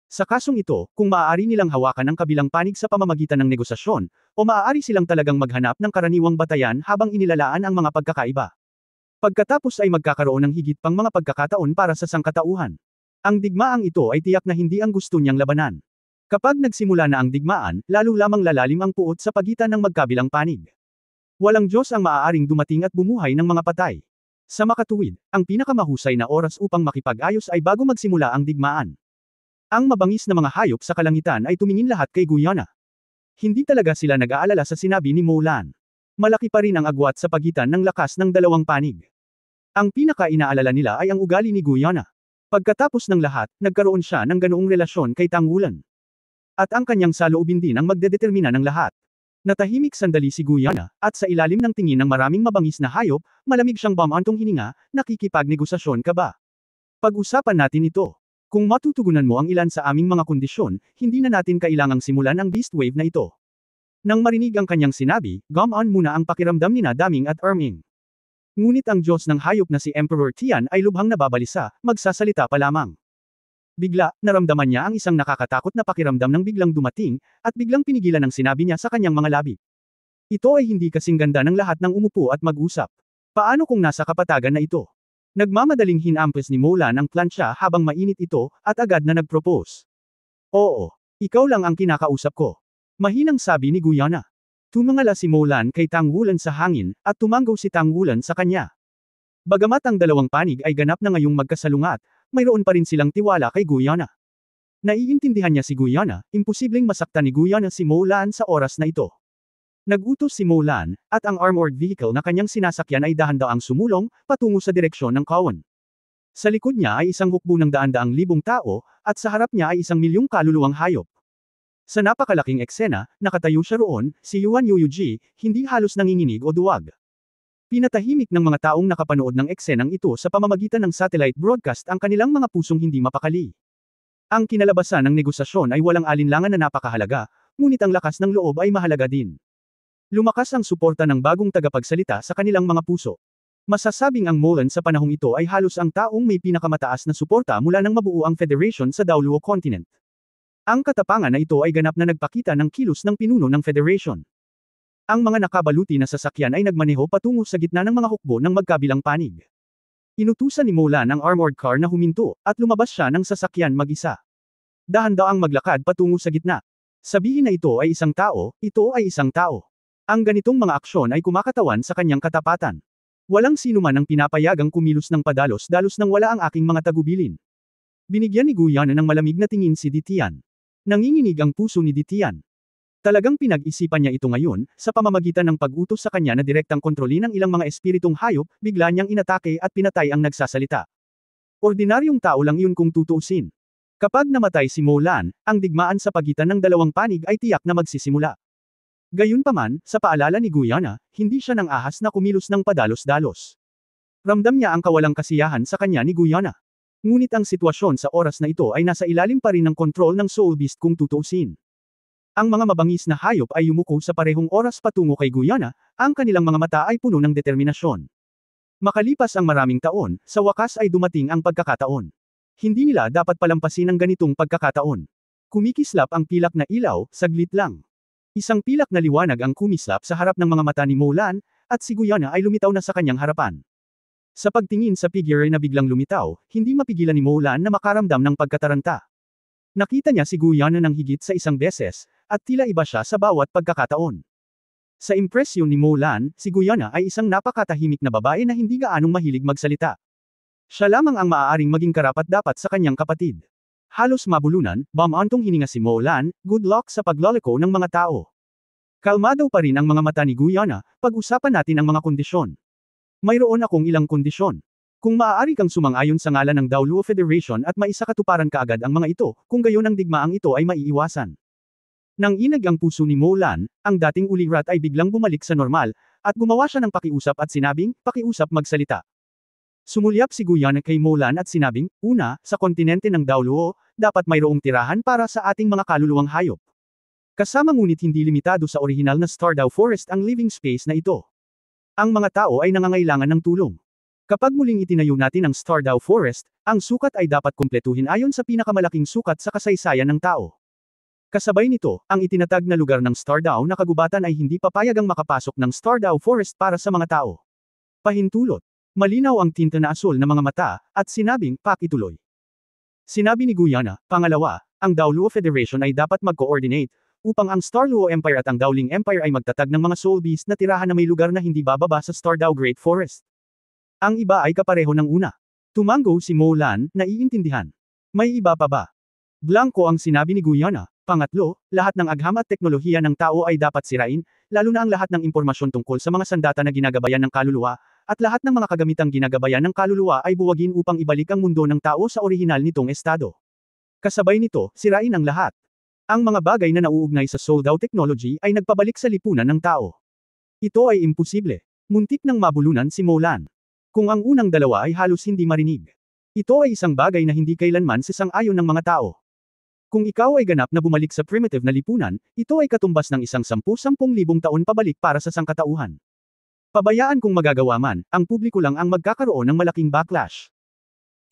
Sa kasong ito, kung maaari nilang hawakan ang kabilang panig sa pamamagitan ng negosasyon, o maaari silang talagang maghanap ng karaniwang batayan habang inilalaan ang mga pagkakaiba. Pagkatapos ay magkakaroon ng higit pang mga pagkakataon para sa sangkatauhan. Ang digmaang ito ay tiyak na hindi ang gusto niyang labanan. Kapag nagsimula na ang digmaan, lalo lamang lalalim ang puot sa pagitan ng magkabilang panig. Walang Diyos ang maaaring dumating at bumuhay ng mga patay. Sa makatuwid, ang pinakamahusay na oras upang makipag-ayos ay bago magsimula ang digmaan. Ang mabangis na mga hayop sa kalangitan ay tumingin lahat kay Guyana. Hindi talaga sila nag-aalala sa sinabi ni Molan. Malaki pa rin ang agwat sa pagitan ng lakas ng dalawang panig. Ang pinaka-inaalala nila ay ang ugali ni Guyana. Pagkatapos ng lahat, nagkaroon siya ng ganoong relasyon kay Tangwulan. At ang kanyang saloobin din ang magdedetermina ng lahat. Natahimik sandali si Guyana, at sa ilalim ng tingin ng maraming mabangis na hayop, malamig siyang bamantong hininga, nakikipagnegosasyon ka ba? Pag-usapan natin ito. Kung matutugunan mo ang ilan sa aming mga kondisyon, hindi na natin kailangang simulan ang beast wave na ito. Nang marinig ang kanyang sinabi, gumaan muna ang pakiramdam ni Daming at Erming. Ngunit ang Diyos ng hayop na si Emperor Tian ay lubhang nababalisa, magsasalita pa lamang. Bigla, naramdaman niya ang isang nakakatakot na pakiramdam nang biglang dumating, at biglang pinigilan ang sinabi niya sa kanyang mga labi. Ito ay hindi kasing ganda ng lahat ng umupo at mag-usap. Paano kung nasa kapatagan na ito? Nagmamadaling hinampes ni Molan ang plansya habang mainit ito, at agad na nag-propose. Oo, ikaw lang ang kinakausap ko. Mahinang sabi ni Guyana. Tumangala si Molan kay Tangwulan sa hangin, at tumanggaw si Tangwulan sa kanya. Bagamat ang dalawang panig ay ganap na ngayong magkasalungat, mayroon pa rin silang tiwala kay Guyana. Naiintindihan niya si Guyana, imposibleng masaktan ni Guyana si Molan sa oras na ito. Nagutos si Molan, at ang armored vehicle na kanyang sinasakyan ay dahan-daang sumulong, patungo sa direksyon ng Kawan. Sa likod niya ay isang hukbo ng daan-daang libong tao, at sa harap niya ay 1,000,000 kaluluwang hayop. Sa napakalaking eksena, nakatayo siya roon, si Yuan Yuji, hindi halos nanginginig o duwag. Pinatahimik ng mga taong nakapanood ng eksenang ito sa pamamagitan ng satellite broadcast ang kanilang mga pusong hindi mapakali. Ang kinalabasan ng negosasyon ay walang alinlangan na napakahalaga, ngunit ang lakas ng loob ay mahalaga din. Lumakas ang suporta ng bagong tagapagsalita sa kanilang mga puso. Masasabing ang Molan sa panahong ito ay halos ang taong may pinakamataas na suporta mula nang mabuo ang Federation sa Daoluo Continent. Ang katapangan na ito ay ganap na nagpakita ng kilos ng pinuno ng Federation. Ang mga nakabaluti na sasakyan ay nagmaneho patungo sa gitna ng mga hukbo ng magkabilang panig. Inutusan ni Molan ang armored car na huminto, at lumabas siya ng sasakyan mag-isa. Dahan-daang maglakad patungo sa gitna. Sabihin na ito ay isang tao, ito ay isang tao. Ang ganitong mga aksyon ay kumakatawan sa kanyang katapatan. Walang sino man ang pinapayagang kumilos ng padalos-dalos nang wala ang aking mga tagubilin. Binigyan ni Guyana ng malamig na tingin si Ditian. Nanginginig ang puso ni Ditian. Talagang pinag-isipan niya ito ngayon, sa pamamagitan ng pag-utos sa kanya na direktang kontrolin ang ilang mga espiritong hayop, bigla niyang inatake at pinatay ang nagsasalita. Ordinaryong tao lang iyon kung tutuusin. Kapag namatay si Molan, ang digmaan sa pagitan ng dalawang panig ay tiyak na magsisimula. Gayunpaman, sa paalala ni Guyana, hindi siya nang ahas na kumilos ng padalos-dalos. Ramdam niya ang kawalang kasiyahan sa kanya ni Guyana. Ngunit ang sitwasyon sa oras na ito ay nasa ilalim pa rin ng kontrol ng Soul Beast kung tutuusin. Ang mga mabangis na hayop ay yumuko sa parehong oras patungo kay Guyana, ang kanilang mga mata ay puno ng determinasyon. Makalipas ang maraming taon, sa wakas ay dumating ang pagkakataon. Hindi nila dapat palampasin ang ganitong pagkakataon. Kumikislap ang pilak na ilaw, saglit lang. Isang pilak na liwanag ang kumislap sa harap ng mga mata ni Molan, at si Guyana ay lumitaw na sa kanyang harapan. Sa pagtingin sa figure na biglang lumitaw, hindi mapigilan ni Molan na makaramdam ng pagkataranta. Nakita niya si Guyana ng higit sa isang beses, at tila iba siya sa bawat pagkakataon. Sa impresyon ni Molan, si Guyana ay isang napakatahimik na babae na hindi gaanong mahilig magsalita. Siya lamang ang maaaring maging karapat-dapat sa kanyang kapatid. Halos mabulunan, bamantong hininga si Molan, good luck sa paglalako ng mga tao. Kalmado pa rin ang mga mata ni Guyana, pag-usapan natin ang mga kondisyon. Mayroon akong ilang kondisyon. Kung maaari kang sumang-ayon sa ngalan ng Daoluo Federation at maisakatuparan kaagad ang mga ito, kung gayon ang digmaang ito ay maiiwasan. Nang inag ang puso ni Molan, ang dating ulirat ay biglang bumalik sa normal, at gumawa siya ng pakiusap at sinabing, pakiusap magsalita. Sumulyap si Guyana kay Molan at sinabing, una, sa kontinente ng Daoluo, dapat mayroong tirahan para sa ating mga kaluluwang hayop. Kasama ngunit hindi limitado sa orihinal na Stardew Forest ang living space na ito. Ang mga tao ay nangangailangan ng tulong. Kapag muling itinayo natin ang Stardew Forest, ang sukat ay dapat kumpletuhin ayon sa pinakamalaking sukat sa kasaysayan ng tao. Kasabay nito, ang itinatag na lugar ng Stardew na kagubatan ay hindi papayagang makapasok ng Stardew Forest para sa mga tao. Pahintulot. Malinaw ang tinta na asul na mga mata, at sinabing, pakituloy. Sinabi ni Guyana, pangalawa, ang Daoluo Federation ay dapat mag-coordinate, upang ang Starluo Empire at ang Dowling Empire ay magtatag ng mga Soul Beast na tirahan na may lugar na hindi bababa sa Stardew Great Forest. Ang iba ay kapareho ng una. Tumango si Molan, naiintindihan. May iba pa ba? Blanco ang sinabi ni Guyana. Pangatlo, lahat ng agham at teknolohiya ng tao ay dapat sirain, lalo na ang lahat ng impormasyon tungkol sa mga sandata na ginagabayan ng kaluluwa, at lahat ng mga kagamitang ginagabayan ng kaluluwa ay buwagin upang ibalik ang mundo ng tao sa orihinal nitong estado. Kasabay nito, sirain ang lahat. Ang mga bagay na nauugnay sa Soldaw technology ay nagpabalik sa lipunan ng tao. Ito ay imposible. Muntik nang mabulunan si Molan. Kung ang unang dalawa ay halos hindi marinig. Ito ay isang bagay na hindi kailanman sisang-ayon ng mga tao. Kung ikaw ay ganap na bumalik sa primitive na lipunan, ito ay katumbas ng isang 10,000 taon pabalik para sa sangkatauhan. Pabayaan kung magagawa man, ang publiko lang ang magkakaroon ng malaking backlash.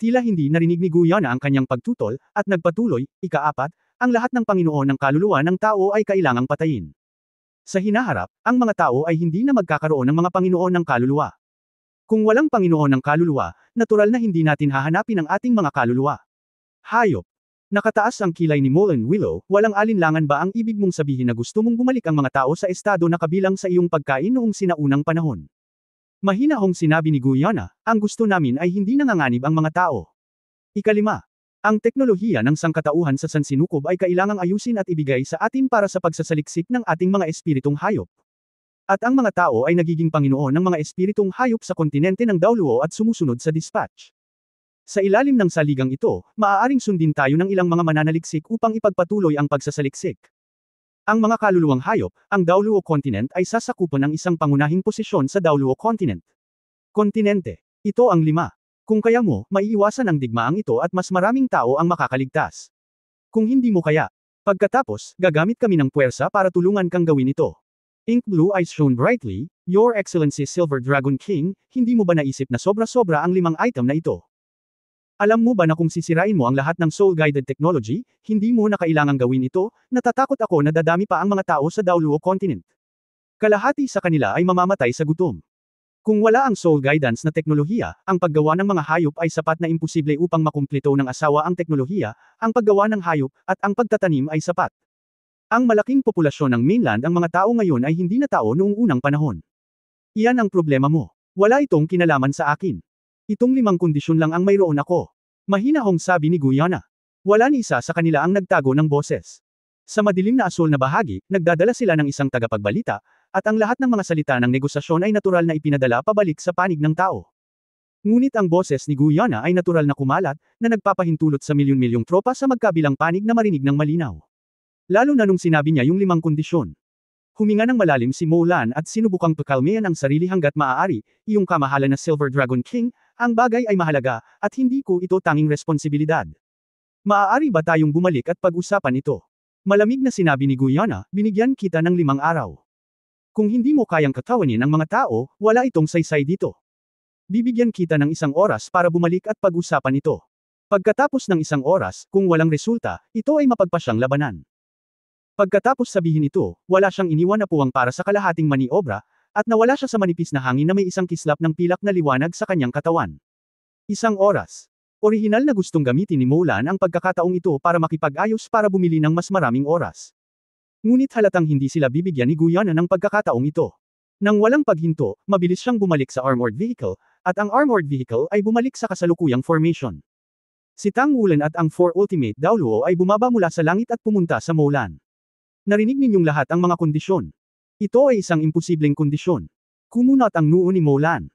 Tila hindi narinig ni Guyana ang kanyang pagtutol, at nagpatuloy, ika-4, ang lahat ng Panginoon ng kaluluwa ng tao ay kailangang patayin. Sa hinaharap, ang mga tao ay hindi na magkakaroon ng mga Panginoon ng kaluluwa. Kung walang Panginoon ng kaluluwa, natural na hindi natin hahanapin ang ating mga kaluluwa. Hayop. Nakataas ang kilay ni Molan Willow, walang alinlangan ba ang ibig mong sabihin na gusto mong bumalik ang mga tao sa estado na kabilang sa iyong pagkain noong sinaunang panahon? Mahinahong sinabi ni Guyana, ang gusto namin ay hindi nanganganib ang mga tao. Ikalima. Ang teknolohiya ng sangkatauhan sa sansinukob ay kailangang ayusin at ibigay sa atin para sa pagsasaliksik ng ating mga espiritong hayop. At ang mga tao ay nagiging Panginoon ng mga espiritong hayop sa kontinente ng Daoluo at sumusunod sa dispatch. Sa ilalim ng saligang ito, maaaring sundin tayo ng ilang mga mananaliksik upang ipagpatuloy ang pagsasaliksik. Ang mga kaluluwang hayop, ang Daoluo Continent ay sasakupan ng isang pangunahing posisyon sa Daoluo Continent. Kontinente. Ito ang 5. Kung kaya mo, maiiwasan ang digmaang ito at mas maraming tao ang makakaligtas. Kung hindi mo kaya, pagkatapos, gagamit kami ng puwersa para tulungan kang gawin ito. Ink Blue Eyes shone brightly, Your Excellency Silver Dragon King, hindi mo ba naisip na sobra-sobra ang 5 item na ito? Alam mo ba na kung sisirain mo ang lahat ng soul-guided technology, hindi mo na kailangang gawin ito, natatakot ako na dadami pa ang mga tao sa Daoluo Continent. Kalahati sa kanila ay mamamatay sa gutom. Kung wala ang soul guidance na teknolohiya, ang paggawa ng mga hayop ay sapat na imposible upang makumplito ng asawa ang teknolohiya, ang paggawa ng hayop, at ang pagtatanim ay sapat. Ang malaking populasyon ng mainland ang mga tao ngayon ay hindi na tao noong unang panahon. Iyan ang problema mo. Wala itong kinalaman sa akin. Itong 5 kondisyon lang ang mayroon ako. Mahinahong sabi ni Guyana. Wala ni isa sa kanila ang nagtago ng boses. Sa madilim na asul na bahagi, nagdadala sila ng isang tagapagbalita, at ang lahat ng mga salita ng negosasyon ay natural na ipinadala pabalik sa panig ng tao. Ngunit ang boses ni Guyana ay natural na kumalat, na nagpapahintulot sa milyon-milyong tropa sa magkabilang panig na marinig ng malinaw. Lalo na nung sinabi niya yung 5 kondisyon. Huminga ng malalim si Molan at sinubukang pakalmayan ang sarili hanggat maaari, iyong kamahalan na Silver Dragon King, ang bagay ay mahalaga, at hindi ko ito tanging responsibilidad. Maaari ba tayong bumalik at pag-usapan ito? Malamig na sinabi ni Guyana, binigyan kita ng 5 araw. Kung hindi mo kayang katawanin ang mga tao, wala itong saysay dito. Bibigyan kita ng 1 oras para bumalik at pag-usapan ito. Pagkatapos ng 1 oras, kung walang resulta, ito ay mapagpasyang labanan. Pagkatapos sabihin ito, wala siyang iniwan na puwang para sa kalahating maniobra, at nawala siya sa manipis na hangin na may isang kislap ng pilak na liwanag sa kanyang katawan. 1 oras. Orihinal na gustong gamitin ni Molan ang pagkakataong ito para makipag-ayos para bumili ng mas maraming oras. Ngunit halatang hindi sila bibigyan ni Guyana ng pagkakataong ito. Nang walang paghinto, mabilis siyang bumalik sa armored vehicle, at ang armored vehicle ay bumalik sa kasalukuyang formation. Si Tang Wulan at ang 4 Ultimate Daoluo ay bumaba mula sa langit at pumunta sa Molan. Narinig ninyong lahat ang mga kondisyon. Ito ay isang imposibleng kondisyon. Kumunat ang noo ni Molan.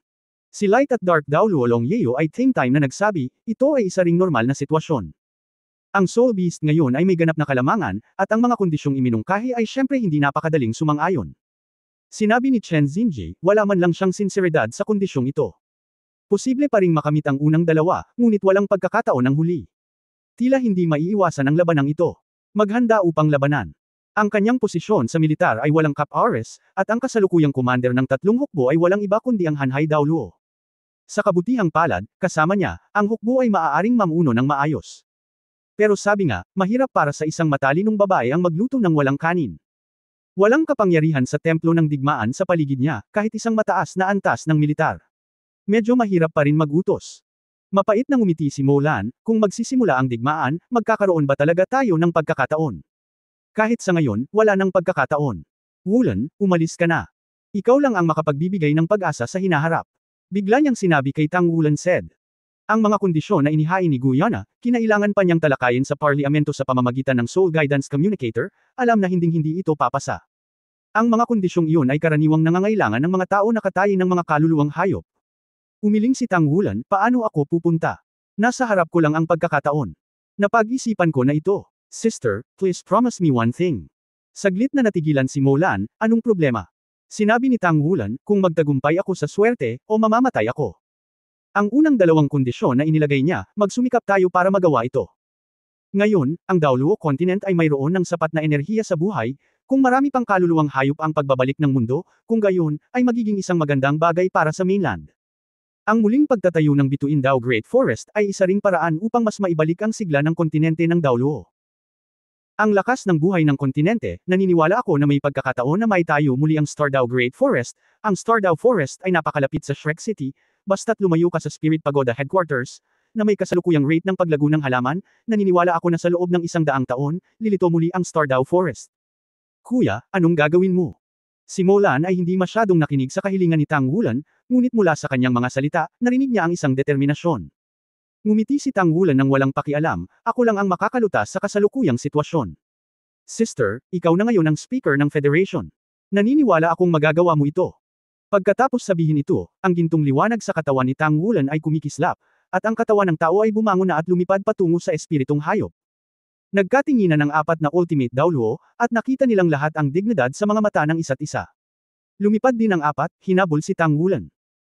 Si Light at Dark Daoluo Longyeo ay same time na nagsabi, ito ay isa ring normal na sitwasyon. Ang Soul Beast ngayon ay may ganap na kalamangan, at ang mga kondisyong iminungkahi ay syempre hindi napakadaling sumang-ayon. Sinabi ni Chen Xinji, wala man lang siyang sinseridad sa kondisyong ito. Posible pa ring makamit ang unang dalawa, ngunit walang pagkakataon ang huli. Tila hindi maiiwasan ang labanang ito. Maghanda upang labanan. Ang kanyang posisyon sa militar ay walang Cap-Ares, at ang kasalukuyang commander ng tatlong hukbo ay walang iba kundi ang Hanhai Daoluo. Sa kabutihang palad, kasama niya, ang hukbo ay maaaring mamuno ng maayos. Pero sabi nga, mahirap para sa isang matalinong babae ang magluto ng walang kanin. Walang kapangyarihan sa templo ng digmaan sa paligid niya, kahit isang mataas na antas ng militar. Medyo mahirap pa rin mag-utos. Mapait na ngumiti si Molan, kung magsisimula ang digmaan, magkakaroon ba talaga tayo ng pagkakataon? Kahit sa ngayon, wala nang pagkakataon. Wulan, umalis ka na. Ikaw lang ang makapagbibigay ng pag-asa sa hinaharap. Bigla niyang sinabi kay Tang Wulan said. Ang mga kondisyon na inihain ni Guyana, kinailangan pa niyang talakayin sa parliamento sa pamamagitan ng Soul Guidance Communicator, alam na hinding-hindi ito papasa. Ang mga kondisyong iyon ay karaniwang nangangailangan ng mga tao na katayin ng mga kaluluwang hayop. Umiling si Tang Wulan, paano ako pupunta? Nasa harap ko lang ang pagkakataon. Napag-isipan ko na ito. Sister, please promise me one thing. Saglit na natigilan si Molan, anong problema? Sinabi ni Tang Wulan, kung magtagumpay ako sa swerte, o mamamatay ako. Ang unang dalawang kondisyon na inilagay niya, magsumikap tayo para magawa ito. Ngayon, ang Daoluo continent ay mayroon ng sapat na enerhiya sa buhay, kung marami pang kaluluwang hayop ang pagbabalik ng mundo, kung gayon, ay magiging isang magandang bagay para sa mainland. Ang muling pagtatayo ng Bituin Dao Great Forest ay isa ring paraan upang mas maibalik ang sigla ng kontinente ng Daoluo. Ang lakas ng buhay ng kontinente, naniniwala ako na may pagkakataon na maitayo muli ang Stardao Great Forest. Ang Stardao Forest ay napakalapit sa Shrek City, basta't lumayo ka sa Spirit Pagoda Headquarters, na may kasalukuyang rate ng paglago ng halaman, naniniwala ako na sa loob ng 100 taon, lilito muli ang Stardao Forest. Kuya, anong gagawin mo? Si Molan ay hindi masyadong nakinig sa kahilingan ni Tang Wulan, ngunit mula sa kanyang mga salita, narinig niya ang isang determinasyon. Ngumiti si Tang Wulan ng walang pakialam, ako lang ang makakalutas sa kasalukuyang sitwasyon. Sister, ikaw na ngayon ang speaker ng Federation. Naniniwala akong magagawa mo ito. Pagkatapos sabihin ito, ang gintong liwanag sa katawan ni Tang Wulan ay kumikislap, at ang katawan ng tao ay bumangon na at lumipad patungo sa espiritong hayop. Nagkatinginan ng apat na Ultimate Daoluo, at nakita nilang lahat ang dignidad sa mga mata ng isa't isa. Lumipad din ang apat, hinabol si Tang Wulan.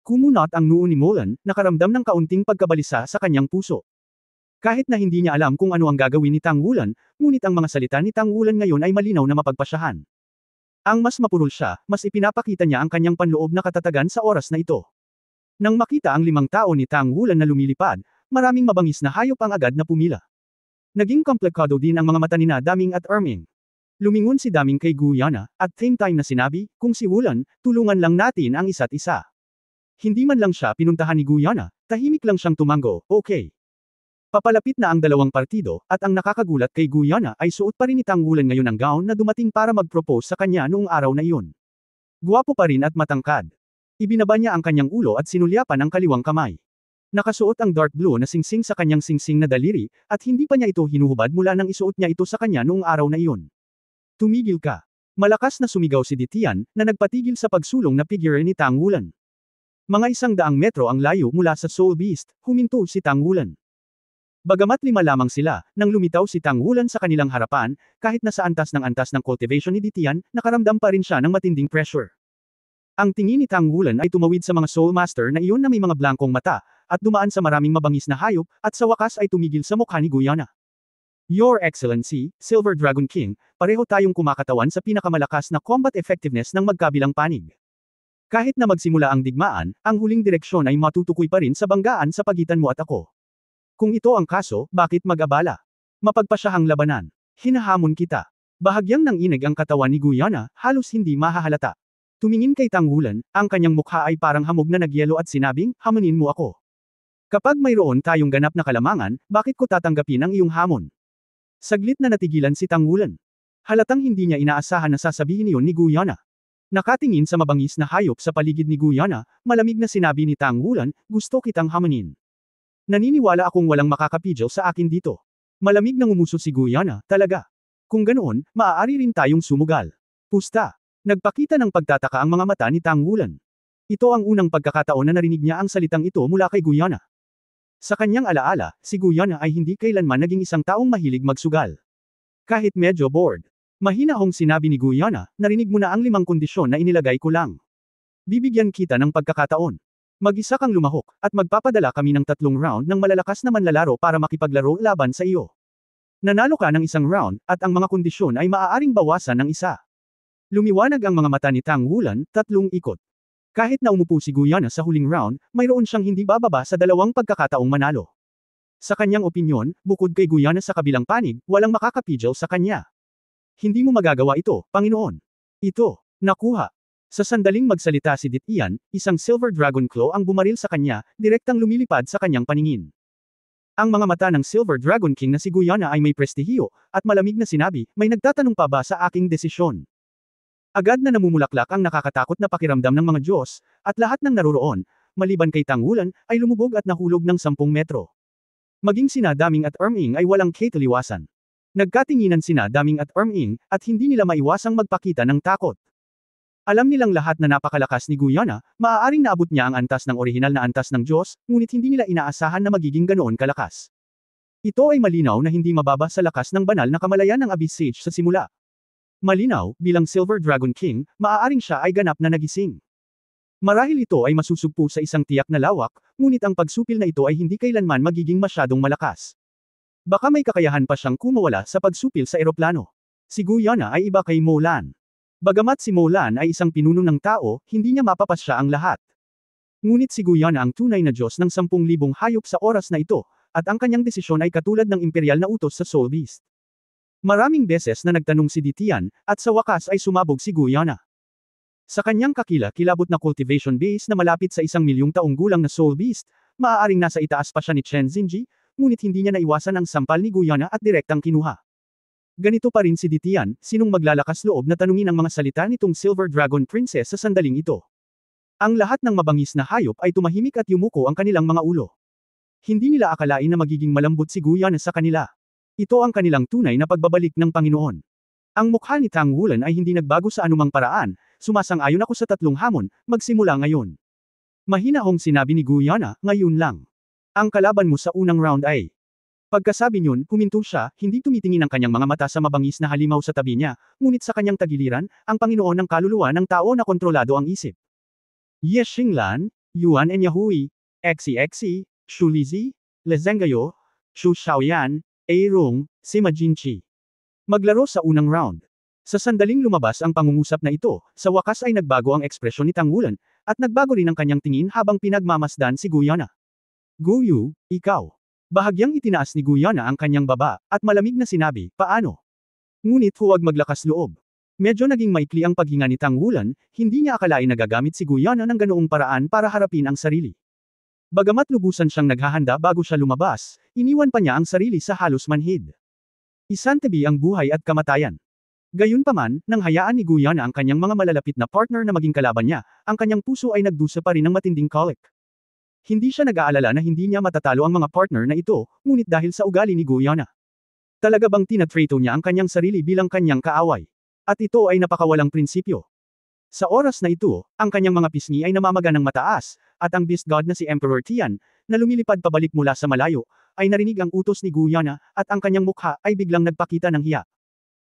Kumunot ang noo ni Molan, nakaramdam ng kaunting pagkabalisa sa kanyang puso. Kahit na hindi niya alam kung ano ang gagawin ni Tang Wulan, ngunit ang mga salita ni Tang Wulan ngayon ay malinaw na mapagpasyahan. Ang mas mapurol siya, mas ipinapakita niya ang kanyang panloob na katatagan sa oras na ito. Nang makita ang 5 tao ni Tang Wulan na lumilipad, maraming mabangis na hayop ang agad na pumila. Naging komplikado din ang mga mata ni na Daming at Erming. Lumingon si Daming kay Guyana, at same time na sinabi, kung si Wulan, tulungan lang natin ang isa't isa. Hindi man lang siya pinuntahan ni Guyana, tahimik lang siyang tumango, okay. Papalapit na ang dalawang partido, at ang nakakagulat kay Guyana ay suot pa rin ni Tang Wulan ngayon ang gown na dumating para mag-propose sa kanya noong araw na iyon. Guwapo pa rin at matangkad. Ibinaba niya ang kanyang ulo at sinulyapan ang kaliwang kamay. Nakasuot ang dark blue na singsing sa kanyang singsing na daliri, at hindi pa niya ito hinuhubad mula nang isuot niya ito sa kanya noong araw na iyon. Tumigil ka. Malakas na sumigaw si Ditian, na nagpatigil sa pagsulong na figure ni Tang Wulan. Mga 100 metro ang layo mula sa Soul Beast, huminto si Tang Wulan. Bagamat 5 lamang sila, nang lumitaw si Tang Wulan sa kanilang harapan, kahit nasa antas ng cultivation ni Ditian, nakaramdam pa rin siya ng matinding pressure. Ang tingin ni Tang Wulan ay tumawid sa mga Soul Master na iyon na may mga blankong mata, at dumaan sa maraming mabangis na hayop, at sa wakas ay tumigil sa mukha ni Guyana. Your Excellency, Silver Dragon King, pareho tayong kumakatawan sa pinakamalakas na combat effectiveness ng magkabilang panig. Kahit na magsimula ang digmaan, ang huling direksyon ay matutukoy pa rin sa banggaan sa pagitan mo at ako. Kung ito ang kaso, bakit mag-abala? Mapagpasyahang labanan. Hinahamon kita. Bahagyang nanginig ang katawan ni Guyana, halos hindi mahahalata. Tumingin kay Tang Wulan, ang kanyang mukha ay parang hamog na nagyelo at sinabing, hamonin mo ako. Kapag mayroon tayong ganap na kalamangan, bakit ko tatanggapin ang iyong hamon? Saglit na natigilan si Tang Wulan. Halatang hindi niya inaasahan na sasabihin iyon ni Guyana. Nakatingin sa mabangis na hayop sa paligid ni Guyana, malamig na sinabi ni Tang Wulan, gusto kitang hamonin. Naniniwala akong walang makakapigil sa akin dito. Malamig na ngumuso si Guyana, talaga. Kung ganoon, maaari rin tayong sumugal. Pusta. Nagpakita ng pagtataka ang mga mata ni Tang Wulan. Ito ang unang pagkakataon na narinig niya ang salitang ito mula kay Guyana. Sa kanyang alaala, si Guyana ay hindi kailanman naging isang taong mahilig magsugal. Kahit medyo bored. Mahinahong sinabi ni Guyana, narinig mo na ang 5 kondisyon na inilagay ko lang. Bibigyan kita ng pagkakataon. Mag-isa kang lumahok, at magpapadala kami ng 3 round ng malalakas na manlalaro para makipaglaro laban sa iyo. Nanalo ka ng 1 round, at ang mga kondisyon ay maaaring bawasan ng 1. Lumiwanag ang mga mata ni Tang Wulan, 3 ikot. Kahit na umupo si Guyana sa huling round, mayroon siyang hindi bababa sa 2 pagkakataong manalo. Sa kanyang opinyon, bukod kay Guyana sa kabilang panig, walang makakapigil sa kanya. Hindi mo magagawa ito, Panginoon. Ito, nakuha. Sa sandaling magsalita si Ditian, isang Silver Dragon Claw ang bumaril sa kanya, direktang lumilipad sa kanyang paningin. Ang mga mata ng Silver Dragon King na si Guyana ay may prestihiyo, at malamig na sinabi, may nagtatanong pa ba sa aking desisyon? Agad na namumulaklak ang nakakatakot na pakiramdam ng mga Diyos, at lahat ng naroroon, maliban kay Tang Wulan, ay lumubog at nahulog ng 10 metro. Maging sina Daming at Erming ay walang kitaliwasan. Nagkatinginan sina Daming at Erming, at hindi nila maiwasang magpakita ng takot. Alam nilang lahat na napakalakas ni Guyana, maaaring naabot niya ang antas ng orihinal na antas ng Diyos, ngunit hindi nila inaasahan na magiging ganoon kalakas. Ito ay malinaw na hindi mababa sa lakas ng banal na kamalayan ng Abyss Sage sa simula. Malinaw, bilang Silver Dragon King, maaaring siya ay ganap na nagising. Marahil ito ay masusugpo sa isang tiyak na lawak, ngunit ang pagsupil na ito ay hindi kailanman magiging masyadong malakas. Baka may kakayahan pa siyang kumawala sa pagsupil sa eroplano. Si Guyana ay iba kay Molan. Bagamat si Molan ay isang pinuno ng tao, hindi niya mapapasya ang lahat. Ngunit si Guyana ang tunay na Diyos ng 10,000 hayop sa oras na ito, at ang kanyang desisyon ay katulad ng imperial na utos sa Soul Beast. Maraming beses na nagtanong si Ditian, at sa wakas ay sumabog si Guyana. Sa kanyang kakila-kilabot na cultivation base na malapit sa 1,000,000 taong gulang na Soul Beast, maaaring nasa itaas pa siya ni Chen Xinji, ngunit hindi niya naiwasan ang sampal ni Guyana at direktang kinuha. Ganito pa rin si Ditian, sinong maglalakas loob na tanungin ang mga salita nitong Silver Dragon Princess sa sandaling ito. Ang lahat ng mabangis na hayop ay tumahimik at yumuko ang kanilang mga ulo. Hindi nila akalain na magiging malambot si Guyana sa kanila. Ito ang kanilang tunay na pagbabalik ng Panginoon. Ang mukha ni Tang Wulan ay hindi nagbago sa anumang paraan, sumasang-ayon ako sa 3 hamon, magsimula ngayon. Mahinahong sinabi ni Guyana, ngayon lang. Ang kalaban mo sa unang round ay. Pagkasabi niyon, huminto siya, hindi tumitingin ang kanyang mga mata sa mabangis na halimaw sa tabi niya, ngunit sa kanyang tagiliran, ang Panginoon ng kaluluwa ng tao na kontrolado ang isip. Ye Xinglan, Yuan and Yahui, Xi, Shu Lizi, Le Zhengayo, Shu Xiaoyan, A Rong, Sima Jinchi. Maglaro sa unang round. Sa sandaling lumabas ang pangungusap na ito, sa wakas ay nagbago ang ekspresyon ni Tang Wulan, at nagbago rin ang kanyang tingin habang pinagmamasdan si Guyana. Guyu, ikaw. Bahagyang itinaas ni Guyana ang kanyang baba, at malamig na sinabi, paano? Ngunit huwag maglakas loob. Medyo naging maikli ang paghinga ni Tang Wulan, hindi niya akalain na gagamit si Guyana ng ganoong paraan para harapin ang sarili. Bagamat lubusan siyang naghahanda bago siya lumabas, iniwan pa niya ang sarili sa halos manhid. Isantabi ang buhay at kamatayan. Gayunpaman, nang hayaan ni Guyana ang kanyang mga malalapit na partner na maging kalaban niya, ang kanyang puso ay nagdusa pa rin ng matinding colic. Hindi siya nag-aalala na hindi niya matatalo ang mga partner na ito, ngunit dahil sa ugali ni Guyana. Talaga bang tinatrato niya ang kanyang sarili bilang kanyang kaaway? At ito ay napakawalang prinsipyo. Sa oras na ito, ang kanyang mga pisngi ay namamaga ng mataas, at ang beast god na si Emperor Tian, na lumilipad pabalik mula sa malayo, ay narinig ang utos ni Guyana, at ang kanyang mukha ay biglang nagpakita ng hiya.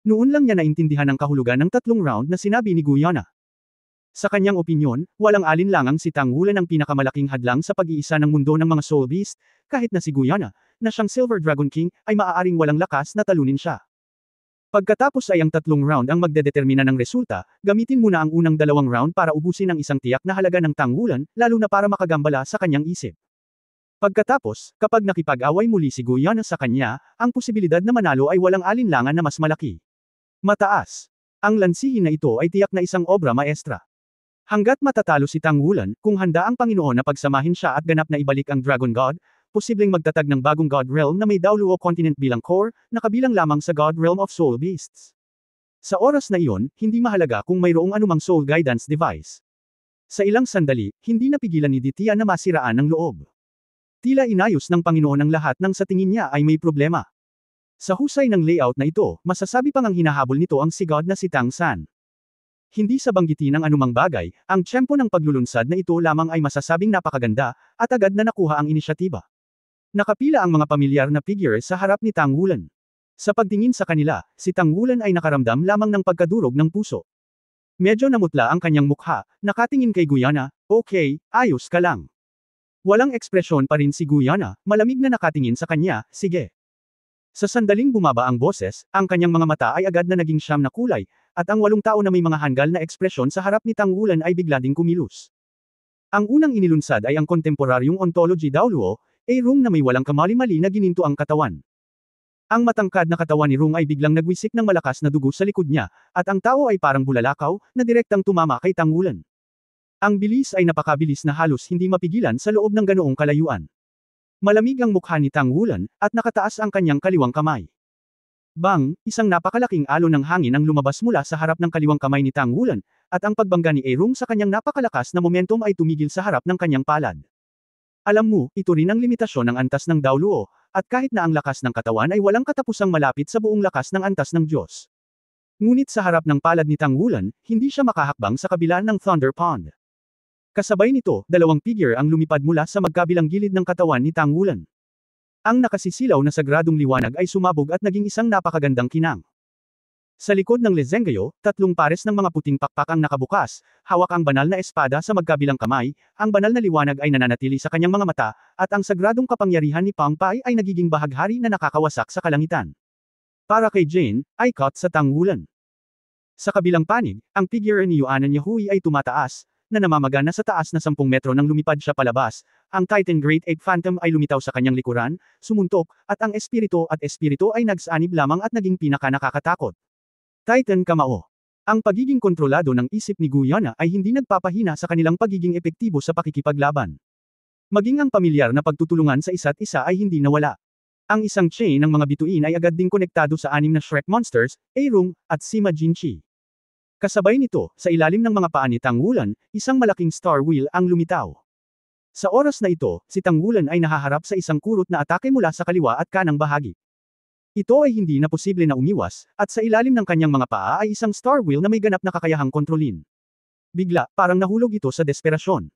Noon lang niya naintindihan ang kahulugan ng 3 round na sinabi ni Guyana. Sa kanyang opinyon, walang alinlangang si Tang Wulan ang pinakamalaking hadlang sa pag-iisa ng mundo ng mga Soul Beast, kahit na si Guyana, na siyang Silver Dragon King, ay maaaring walang lakas na talunin siya. Pagkatapos ay ang 3 round ang magdedetermina ng resulta, gamitin muna ang unang 2 round para ubusin ang isang tiyak na halaga ng Tang Wulan, lalo na para makagambala sa kanyang isip. Pagkatapos, kapag nakipag-away muli si Guyana sa kanya, ang posibilidad na manalo ay walang alinlangan na mas malaki. Mataas. Ang lansihin na ito ay tiyak na isang obra maestra. Hanggat matatalo si Tang Wulan, kung handa ang Panginoon na pagsamahin siya at ganap na ibalik ang Dragon God, posibleng magtatag ng bagong God Realm na may Daoluo Continent bilang core, na kabilang lamang sa God Realm of Soul Beasts. Sa oras na iyon, hindi mahalaga kung mayroong anumang soul guidance device. Sa ilang sandali, hindi napigilan ni Ditian na masiraan ng loob. Tila inayos ng Panginoon ang lahat nang sa tingin niya ay may problema. Sa husay ng layout na ito, masasabi pang ang hinahabol nito ang si God na si Tang San. Hindi sa banggitin ng anumang bagay, ang tiyempo ng paglulunsad na ito lamang ay masasabing napakaganda, at agad na nakuha ang inisyatiba. Nakapila ang mga pamilyar na figure sa harap ni Tang Wulan. Sa pagtingin sa kanila, si Tang Wulan ay nakaramdam lamang ng pagkadurog ng puso. Medyo namutla ang kanyang mukha, nakatingin kay Guyana, okay, ayos ka lang. Walang ekspresyon pa rin si Guyana, malamig na nakatingin sa kanya, sige. Sa sandaling bumaba ang boses, ang kanyang mga mata ay agad na naging siyam na kulay, at ang 8 tao na may mga hanggal na ekspresyon sa harap ni Tangwulan ay bigla ding kumilos. Ang unang inilunsad ay ang kontemporaryong ontology Daoluo, a room na may walang kamali-mali na gininto ang katawan. Ang matangkad na katawan ni Rung ay biglang nagwisik ng malakas na dugo sa likod niya, at ang tao ay parang bulalakaw, na direktang tumama kay Tangwulan. Ang bilis ay napakabilis na halos hindi mapigilan sa loob ng ganoong kalayuan. Malamig ang mukha ni Tangwulan, at nakataas ang kanyang kaliwang kamay. Bang, isang napakalaking alon ng hangin ang lumabas mula sa harap ng kaliwang kamay ni Tangwulan, at ang pagbangga ni Erung sa kanyang napakalakas na momentum ay tumigil sa harap ng kanyang palad. Alam mo, ito rin ang limitasyon ng antas ng Daoluo, at kahit na ang lakas ng katawan ay walang katapusang malapit sa buong lakas ng antas ng Diyos. Ngunit sa harap ng palad ni Tangwulan, hindi siya makahakbang sa kabila ng Thunder Pond. Kasabay nito, 2 figure ang lumipad mula sa magkabilang gilid ng katawan ni Tangwulan. Ang nakasisilaw na sagradong liwanag ay sumabog at naging isang napakagandang kinang. Sa likod ng Lezengyo, 3 pares ng mga puting pakpak ang nakabukas, hawak ang banal na espada sa magkabilang kamay, ang banal na liwanag ay nananatili sa kanyang mga mata, at ang sagradong kapangyarihan ni Pangpai ay nagiging bahaghari na nakakawasak sa kalangitan. Para kay Jane, ay caught sa Tangwulan. Sa kabilang panig, ang figure ni Yuanan Yahui ay tumataas, na namamaga na sa taas na 10 metro nang lumipad siya palabas, ang Titan Great Egg Phantom ay lumitaw sa kanyang likuran, sumuntok, at ang espiritu ay nagsanib lamang at naging pinaka-nakakatakot. Titan Kamao. Ang pagiging kontrolado ng isip ni Guyana ay hindi nagpapahina sa kanilang pagiging epektibo sa pakikipaglaban. Maging ang pamilyar na pagtutulungan sa isa't isa ay hindi nawala. Ang isang chain ng mga bituin ay agad ding konektado sa 6 na Shrek monsters, Erung, at Sima Jinchi. Kasabay nito, sa ilalim ng mga paa ni Tangwulan, isang malaking star wheel ang lumitaw. Sa oras na ito, si Tangwulan ay nahaharap sa isang kurot na atake mula sa kaliwa at kanang bahagi. Ito ay hindi na posible na umiwas, at sa ilalim ng kanyang mga paa ay isang star wheel na may ganap na kakayahang kontrolin. Bigla, parang nahulog ito sa desperasyon.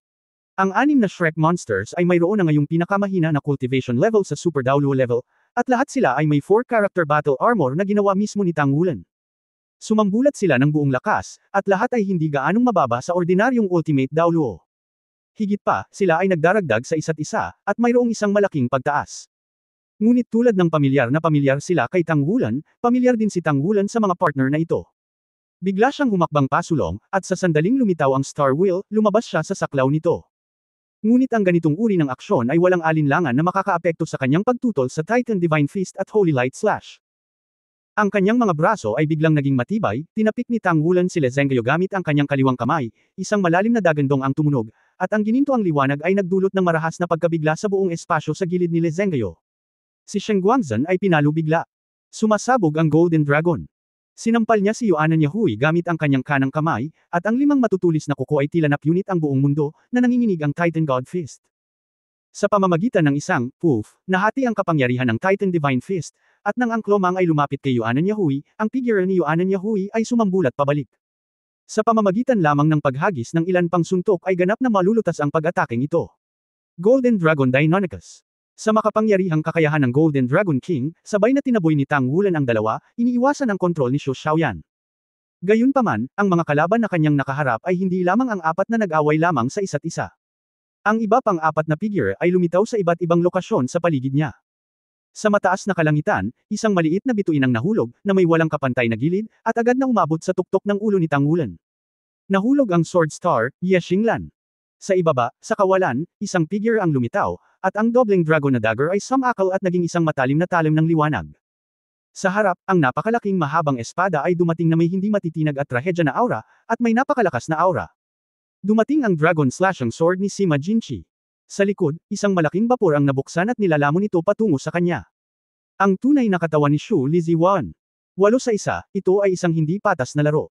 Ang 6 na Shrek monsters ay mayroon na ngayong pinakamahina na cultivation level sa Super Daoluo level, at lahat sila ay may 4-character battle armor na ginawa mismo ni Tangwulan. Sumambulat sila ng buong lakas, at lahat ay hindi gaanong mababa sa ordinaryong Ultimate Daoluo. Higit pa, sila ay nagdaragdag sa isa't isa, at mayroong isang malaking pagtaas. Ngunit tulad ng pamilyar sila kay Tangwulan, pamilyar din si Tangwulan sa mga partner na ito. Bigla siyang humakbang pasulong, at sa sandaling lumitaw ang Star Wheel, lumabas siya sa saklaw nito. Ngunit ang ganitong uri ng aksyon ay walang alinlangan na makakaapekto sa kanyang pagtutol sa Titan Divine Fist at Holy Light Slash. Ang kanyang mga braso ay biglang naging matibay, tinapik ni Tangwulan si Lezengyo gamit ang kanyang kaliwang kamay, isang malalim na dagandong ang tumunog, at ang gininto ang liwanag ay nagdulot ng marahas na pagkabigla sa buong espasyo sa gilid ni Lezengyo. Si Shen Guangzhen ay pinalo bigla. Sumasabog ang Golden Dragon. Sinampal niya si Yuanan Yahui gamit ang kanyang kanang kamay, at ang 5 matutulis na kuko ay tila napunit ang buong mundo, na nanginginig ang Titan God Fist. Sa pamamagitan ng isang, poof, nahati ang kapangyarihan ng Titan Divine Fist, at nang ang klomang ay lumapit kay Yuanan Yahui, ang figure ni Yuanan Yahui ay sumambulat pabalik. Sa pamamagitan lamang ng paghagis ng ilan pang suntok ay ganap na malulutas ang pag-ataking ito. Golden Dragon Deinonychus. Sa makapangyarihang kakayahan ng Golden Dragon King, sabay na tinaboy ni Tangwulan ang dalawa, iniiwasan ang kontrol ni Xu Xiaoyan. Gayunpaman, ang mga kalaban na kanyang nakaharap ay hindi lamang ang 4 na nag-away lamang sa isa't isa. Ang iba pang 4 na figure ay lumitaw sa iba't ibang lokasyon sa paligid niya. Sa mataas na kalangitan, isang maliit na bituin ang nahulog, na may walang kapantay na gilid, at agad na umabot sa tuktok ng ulo ni Tangwulan. Nahulog ang Sword Star, Ye Xinglan. Sa ibaba, sa kawalan, isang figure ang lumitaw, at ang dobleng dragon na dagger ay sumakal at naging isang matalim na talim ng liwanag. Sa harap, ang napakalaking mahabang espada ay dumating na may hindi matitinag at trahedya na aura, at may napakalakas na aura. Dumating ang dragon slashing sword ni Sima Jinchi. Sa likod, isang malaking bapor ang nabuksan at nilalamon ito patungo sa kanya. Ang tunay na katawan ni Xu Liziwan. 8-1, ito ay isang hindi patas na laro.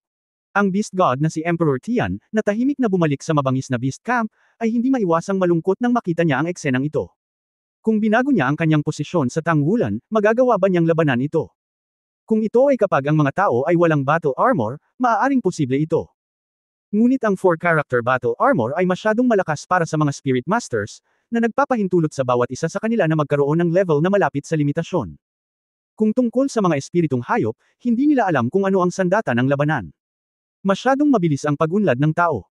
Ang Beast God na si Emperor Tian, na tahimik na bumalik sa mabangis na Beast Camp, ay hindi maiwasang malungkot nang makita niya ang eksenang ito. Kung binago niya ang kanyang posisyon sa Tangwulan, magagawa ba niyang labanan ito? Kung ito ay kapag ang mga tao ay walang battle armor, maaaring posible ito. Ngunit ang 4-character battle armor ay masyadong malakas para sa mga Spirit Masters, na nagpapahintulot sa bawat isa sa kanila na magkaroon ng level na malapit sa limitasyon. Kung tungkol sa mga espiritong hayop, hindi nila alam kung ano ang sandata ng labanan. Masyadong mabilis ang pag-unlad ng tao.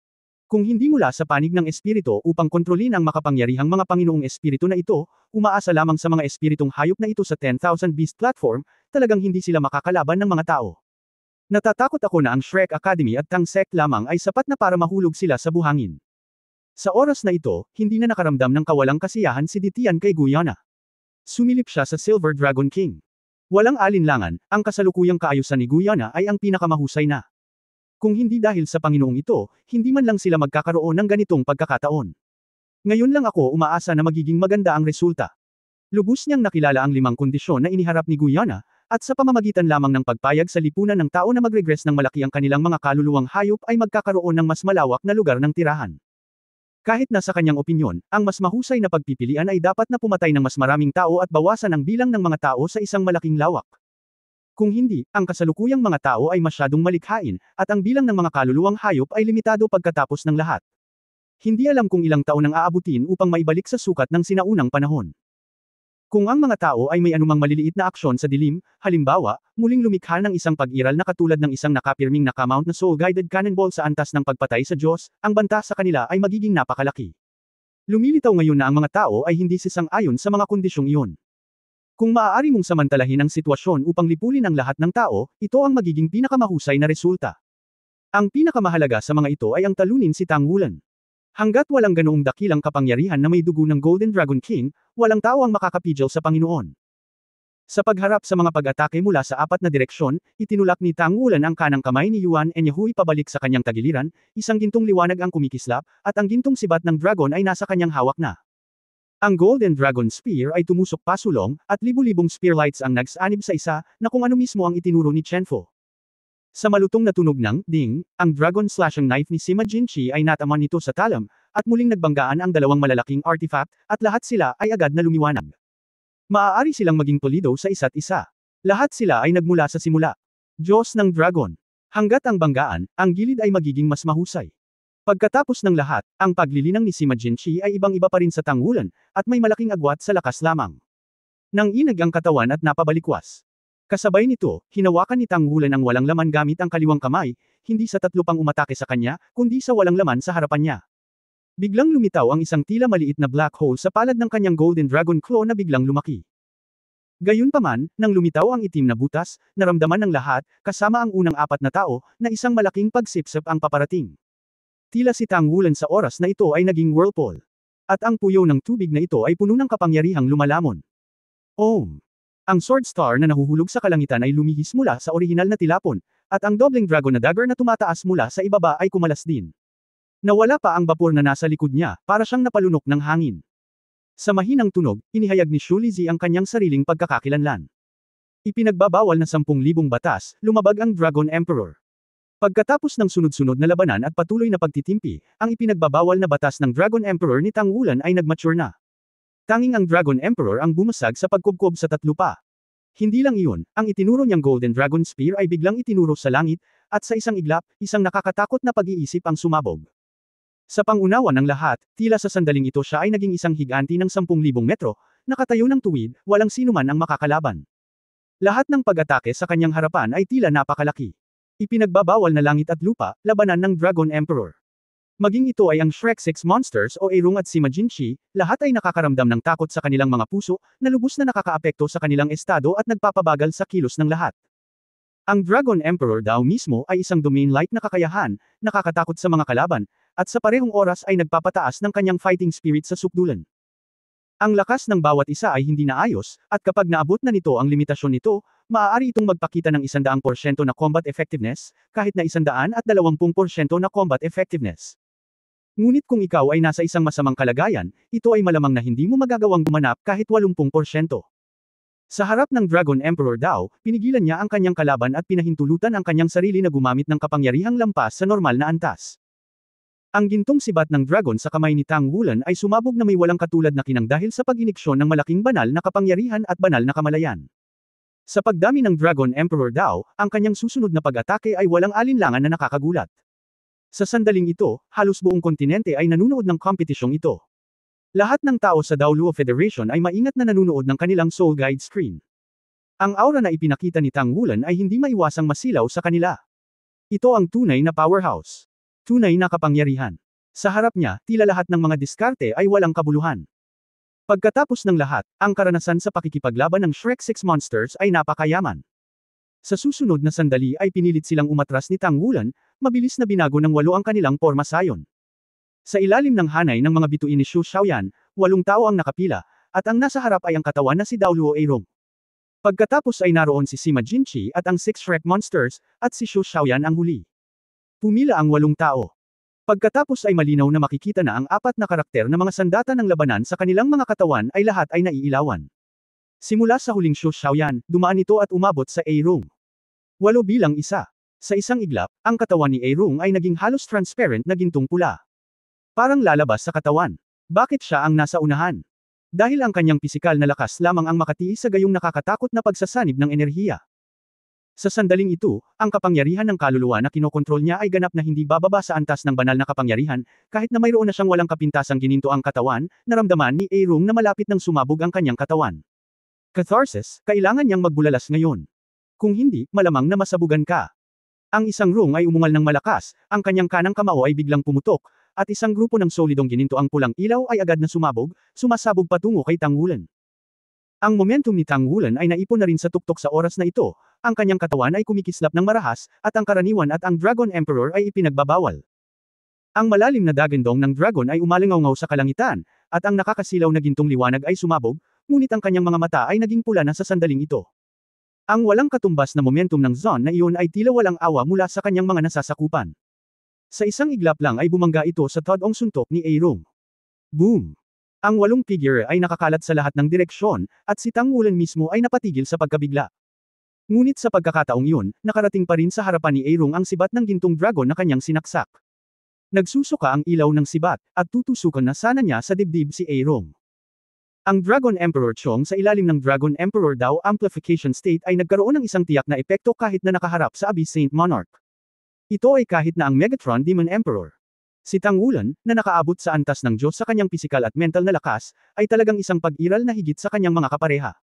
Kung hindi mula sa panig ng espiritu upang kontrolin ang makapangyarihang mga Panginoong espiritu na ito, umaasa lamang sa mga espiritong hayop na ito sa 10,000 Beast platform, talagang hindi sila makakalaban ng mga tao. Natatakot ako na ang Shrek Academy at Tang Sect lamang ay sapat na para mahulog sila sa buhangin. Sa oras na ito, hindi na nakaramdam ng kawalang kasiyahan si Ditian kay Guyana. Sumilip siya sa Silver Dragon King. Walang alinlangan, ang kasalukuyang kaayusan ni Guyana ay ang pinakamahusay na. Kung hindi dahil sa Panginoong ito, hindi man lang sila magkakaroon ng ganitong pagkakataon. Ngayon lang ako umaasa na magiging maganda ang resulta. Lubos niyang nakilala ang 5 kondisyon na iniharap ni Guyana, at sa pamamagitan lamang ng pagpayag sa lipunan ng tao na magregress ng malaki ang kanilang mga kaluluwang hayop ay magkakaroon ng mas malawak na lugar ng tirahan. Kahit na sa kanyang opinyon, ang mas mahusay na pagpipilian ay dapat na pumatay ng mas maraming tao at bawasan ang bilang ng mga tao sa isang malaking lawak. Kung hindi, ang kasalukuyang mga tao ay masyadong malikhain, at ang bilang ng mga kaluluwang hayop ay limitado pagkatapos ng lahat. Hindi alam kung ilang taon ang aabutin upang maibalik sa sukat ng sinaunang panahon. Kung ang mga tao ay may anumang maliliit na aksyon sa dilim, halimbawa, muling lumikha ng isang pag-iral na katulad ng isang nakapirming nakamount na soul-guided cannonball sa antas ng pagpatay sa Diyos, ang banta sa kanila ay magiging napakalaki. Lumilitaw ngayon na ang mga tao ay hindi sisang-ayon sa mga kondisyong iyon. Kung maaari mong samantalahin ang sitwasyon upang lipulin ang lahat ng tao, ito ang magiging pinakamahusay na resulta. Ang pinakamahalaga sa mga ito ay ang talunin si Tang Wulan. Hanggat walang ganoong dakilang kapangyarihan na may dugo ng Golden Dragon King, walang tao ang makakapigil sa Panginoon. Sa pagharap sa mga pag-atake mula sa 4 na direksyon, itinulak ni Tang Wulan ang kanang kamay ni Yuan Enyahui pabalik sa kanyang tagiliran, isang gintong liwanag ang kumikislap, at ang gintong sibat ng dragon ay nasa kanyang hawak na. Ang Golden Dragon Spear ay tumusok pasulong, at libu-libong spear lights ang nagsanib sa isa, na kung ano mismo ang itinuro ni Chenfo. Sa malutong na tunog ng ding, ang dragon slashing knife ni Sima Jinchi ay nataman nito sa talam, at muling nagbanggaan ang 2 malalaking artifact, at lahat sila ay agad na lumiwanag. Maaari silang maging tolido sa isa't isa. Lahat sila ay nagmula sa simula. Diyos ng Dragon. Hanggat ang banggaan, ang gilid ay magiging mas mahusay. Pagkatapos ng lahat, ang paglilinang ni Sima Jinchi ay ibang-iba pa rin sa Tang Wulan, at may malaking agwat sa lakas lamang. Nanginag ang katawan at napabalikwas. Kasabay nito, hinawakan ni Tang Wulan ang walang laman gamit ang kaliwang kamay, hindi sa 3 pang umatake sa kanya, kundi sa walang laman sa harapan niya. Biglang lumitaw ang isang tila maliit na black hole sa palad ng kanyang Golden Dragon Claw na biglang lumaki. Gayunpaman, nang lumitaw ang itim na butas, naramdaman ng lahat, kasama ang unang 4 na tao, na isang malaking pagsipsip ang paparating. Tila si Tang Wulan sa oras na ito ay naging whirlpool. At ang puyo ng tubig na ito ay puno ng kapangyarihang lumalamon. Om! Ang Sword Star na nahuhulog sa kalangitan ay lumihis mula sa orihinal na tilapon, at ang dobleng dragon na dagger na tumataas mula sa ibaba ay kumalas din. Nawala pa ang bapor na nasa likod niya, para siyang napalunok ng hangin. Sa mahinang tunog, inihayag ni Shu Lizhi ang kanyang sariling pagkakakilanlan. Ipinagbabawal na 10,000 batas, lumabag ang Dragon Emperor. Pagkatapos ng sunod-sunod na labanan at patuloy na pagtitimpi, ang ipinagbabawal na batas ng Dragon Emperor ni Tang Wulan ay nagmature na. Tanging ang Dragon Emperor ang bumasag sa pagkubkob sa 3 pa. Hindi lang iyon, ang itinuro niyang Golden Dragon Spear ay biglang itinuro sa langit, at sa isang iglap, isang nakakatakot na pag-iisip ang sumabog. Sa pangunawa ng lahat, tila sa sandaling ito siya ay naging isang higanti ng 10,000 metro, nakatayo ng tuwid, walang sinuman ang makakalaban. Lahat ng pag-atake sa kanyang harapan ay tila napakalaki. Ipinagbabawal na langit at lupa, labanan ng Dragon Emperor. Maging ito ay ang Shrek 6 Monsters o Airung at Sima Jinchi, lahat ay nakakaramdam ng takot sa kanilang mga puso, na lubos na nakakaapekto sa kanilang estado at nagpapabagal sa kilos ng lahat. Ang Dragon Emperor daw mismo ay isang domain-like na kakayahan, nakakatakot sa mga kalaban, at sa parehong oras ay nagpapataas ng kanyang fighting spirit sa sukdulan. Ang lakas ng bawat isa ay hindi naayos, at kapag naabot na nito ang limitasyon nito, maaari itong magpakita ng 100% na combat effectiveness, kahit na 120% na combat effectiveness. Ngunit kung ikaw ay nasa isang masamang kalagayan, ito ay malamang na hindi mo magagawang gumanap kahit 80%. Sa harap ng Dragon Emperor daw, pinigilan niya ang kanyang kalaban at pinahintulutan ang kanyang sarili na gumamit ng kapangyarihang lampas sa normal na antas. Ang gintong sibat ng dragon sa kamay ni Tang Wulan ay sumabog na may walang katulad na kinang dahil sa pag-iniksyon ng malaking banal na kapangyarihan at banal na kamalayan. Sa pagdami ng Dragon Emperor daw, ang kanyang susunod na pag-atake ay walang alinlangan na nakakagulat. Sa sandaling ito, halos buong kontinente ay nanunood ng kompetisyong ito. Lahat ng tao sa Daoluo Federation ay maingat na nanunood ng kanilang soul guide screen. Ang aura na ipinakita ni Tang Wulan ay hindi maiwasang masilaw sa kanila. Ito ang tunay na powerhouse. Tunay na kapangyarihan. Sa harap niya, tila lahat ng mga diskarte ay walang kabuluhan. Pagkatapos ng lahat, ang karanasan sa pakikipaglaban ng Shrek 6 Monsters ay napakayaman. Sa susunod na sandali ay pinilit silang umatras ni Tang Wulan, mabilis na binago ng 8 ang kanilang porma sayon. Sa ilalim ng hanay ng mga bituin ni Xu Xiaoyan, 8 tao ang nakapila, at ang nasa harap ay ang katawan na si Dao Luo Airong. Pagkatapos ay naroon si Sima Jinchi at ang 6 Shrek Monsters, at si Xu Xiaoyan ang huli. Pumila ang 8 tao. Pagkatapos ay malinaw na makikita na ang 4 na karakter na mga sandata ng labanan sa kanilang mga katawan ay lahat ay naiilawan. Simula sa huling Xu Xiaoyan, dumaan ito at umabot sa Airong. 8 bilang isa. Sa isang iglap, ang katawan ni Airong ay naging halos transparent na gintong pula. Parang lalabas sa katawan. Bakit siya ang nasa unahan? Dahil ang kanyang pisikal na lakas lamang ang makatiis sa gayong nakakatakot na pagsasanib ng enerhiya. Sa sandaling ito, ang kapangyarihan ng kaluluwa na kinokontrol niya ay ganap na hindi bababa sa antas ng banal na kapangyarihan, kahit na mayroon na siyang walang kapintasang gininto ang katawan, naramdaman ni Airong na malapit nang sumabog ang kanyang katawan. Catharsis, kailangan niyang magbulalas ngayon. Kung hindi, malamang na masabugan ka. Ang isang rung ay umungal ng malakas, ang kanyang kanang kamao ay biglang pumutok, at isang grupo ng solidong gininto ang pulang ilaw ay agad na sumasabog patungo kay Tang Wulan. Ang momentum ni Tang Wulan ay naipon na rin sa tuktok sa oras na ito, ang kanyang katawan ay kumikislap ng marahas, at ang karaniwan at ang Dragon Emperor ay ipinagbabawal. Ang malalim na dagandong ng dragon ay umalingaw sa kalangitan, at ang nakakasilaw na gintong liwanag ay sumabog, ngunit ang kanyang mga mata ay naging pula na sa sandaling ito. Ang walang katumbas na momentum ng Zon na iyon ay tila walang awa mula sa kanyang mga nasasakupan. Sa isang iglap lang ay bumangga ito sa todong suntok ni Airong. Boom! Ang 8 figure ay nakakalat sa lahat ng direksyon, at si Tang Wulan mismo ay napatigil sa pagkabigla. Ngunit sa pagkakataong iyon, nakarating pa rin sa harapan ni Airong ang sibat ng gintong dragon na kanyang sinaksak. Nagsusuka ang ilaw ng sibat, at tutusukan na sana niya sa dibdib si Airong. Ang Dragon Emperor Chong sa ilalim ng Dragon Emperor Dao Amplification State ay nagkaroon ng isang tiyak na epekto kahit na nakaharap sa Abyss Saint Monarch. Ito ay kahit na ang Megatron Demon Emperor. Si Tang Wulan, na nakaabot sa antas ng Diyos sa kanyang pisikal at mental na lakas, ay talagang isang pag-iral na higit sa kanyang mga kapareha.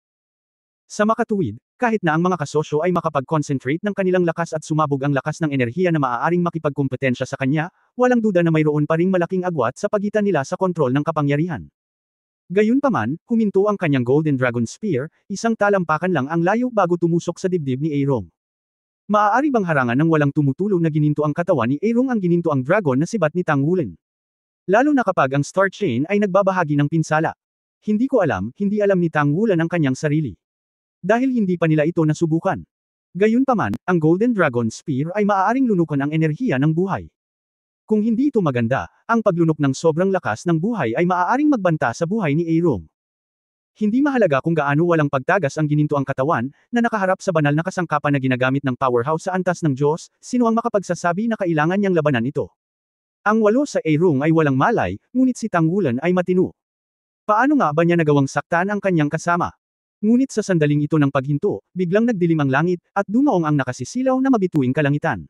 Sa makatuwid, kahit na ang mga kasosyo ay makapag-concentrate ng kanilang lakas at sumabog ang lakas ng enerhiya na maaaring makipagkumpetensya sa kanya, walang duda na mayroon pa ring malaking agwat sa pagitan nila sa kontrol ng kapangyarihan. Gayunpaman, huminto ang kanyang Golden Dragon Spear, isang talampakan lang ang layo bago tumusok sa dibdib ni Airong. Maaari bang harangan ng walang tumutulo na gininto ang katawan ni Airong ang gininto ang dragon na sibat ni Tang Wulan? Lalo na kapag ang Star Chain ay nagbabahagi ng pinsala. Hindi alam ni Tang Wulan ang kanyang sarili. Dahil hindi pa nila ito nasubukan. Gayunpaman, ang Golden Dragon Spear ay maaaring lunukan ang enerhiya ng buhay. Kung hindi ito maganda, ang paglunok ng sobrang lakas ng buhay ay maaaring magbanta sa buhay ni Airong. Hindi mahalaga kung gaano walang pagtagas ang gininto ang katawan, na nakaharap sa banal na kasangkapan na ginagamit ng powerhouse sa antas ng Diyos, sino ang makapagsasabi na kailangan niyang labanan ito? Ang 8 sa Airong ay walang malay, ngunit si Tang Wulan ay matino. Paano nga ba niya nagawang saktan ang kanyang kasama? Ngunit sa sandaling ito ng paghinto, biglang nagdilim ang langit, at dumaong ang nakasisilaw na mabituing kalangitan.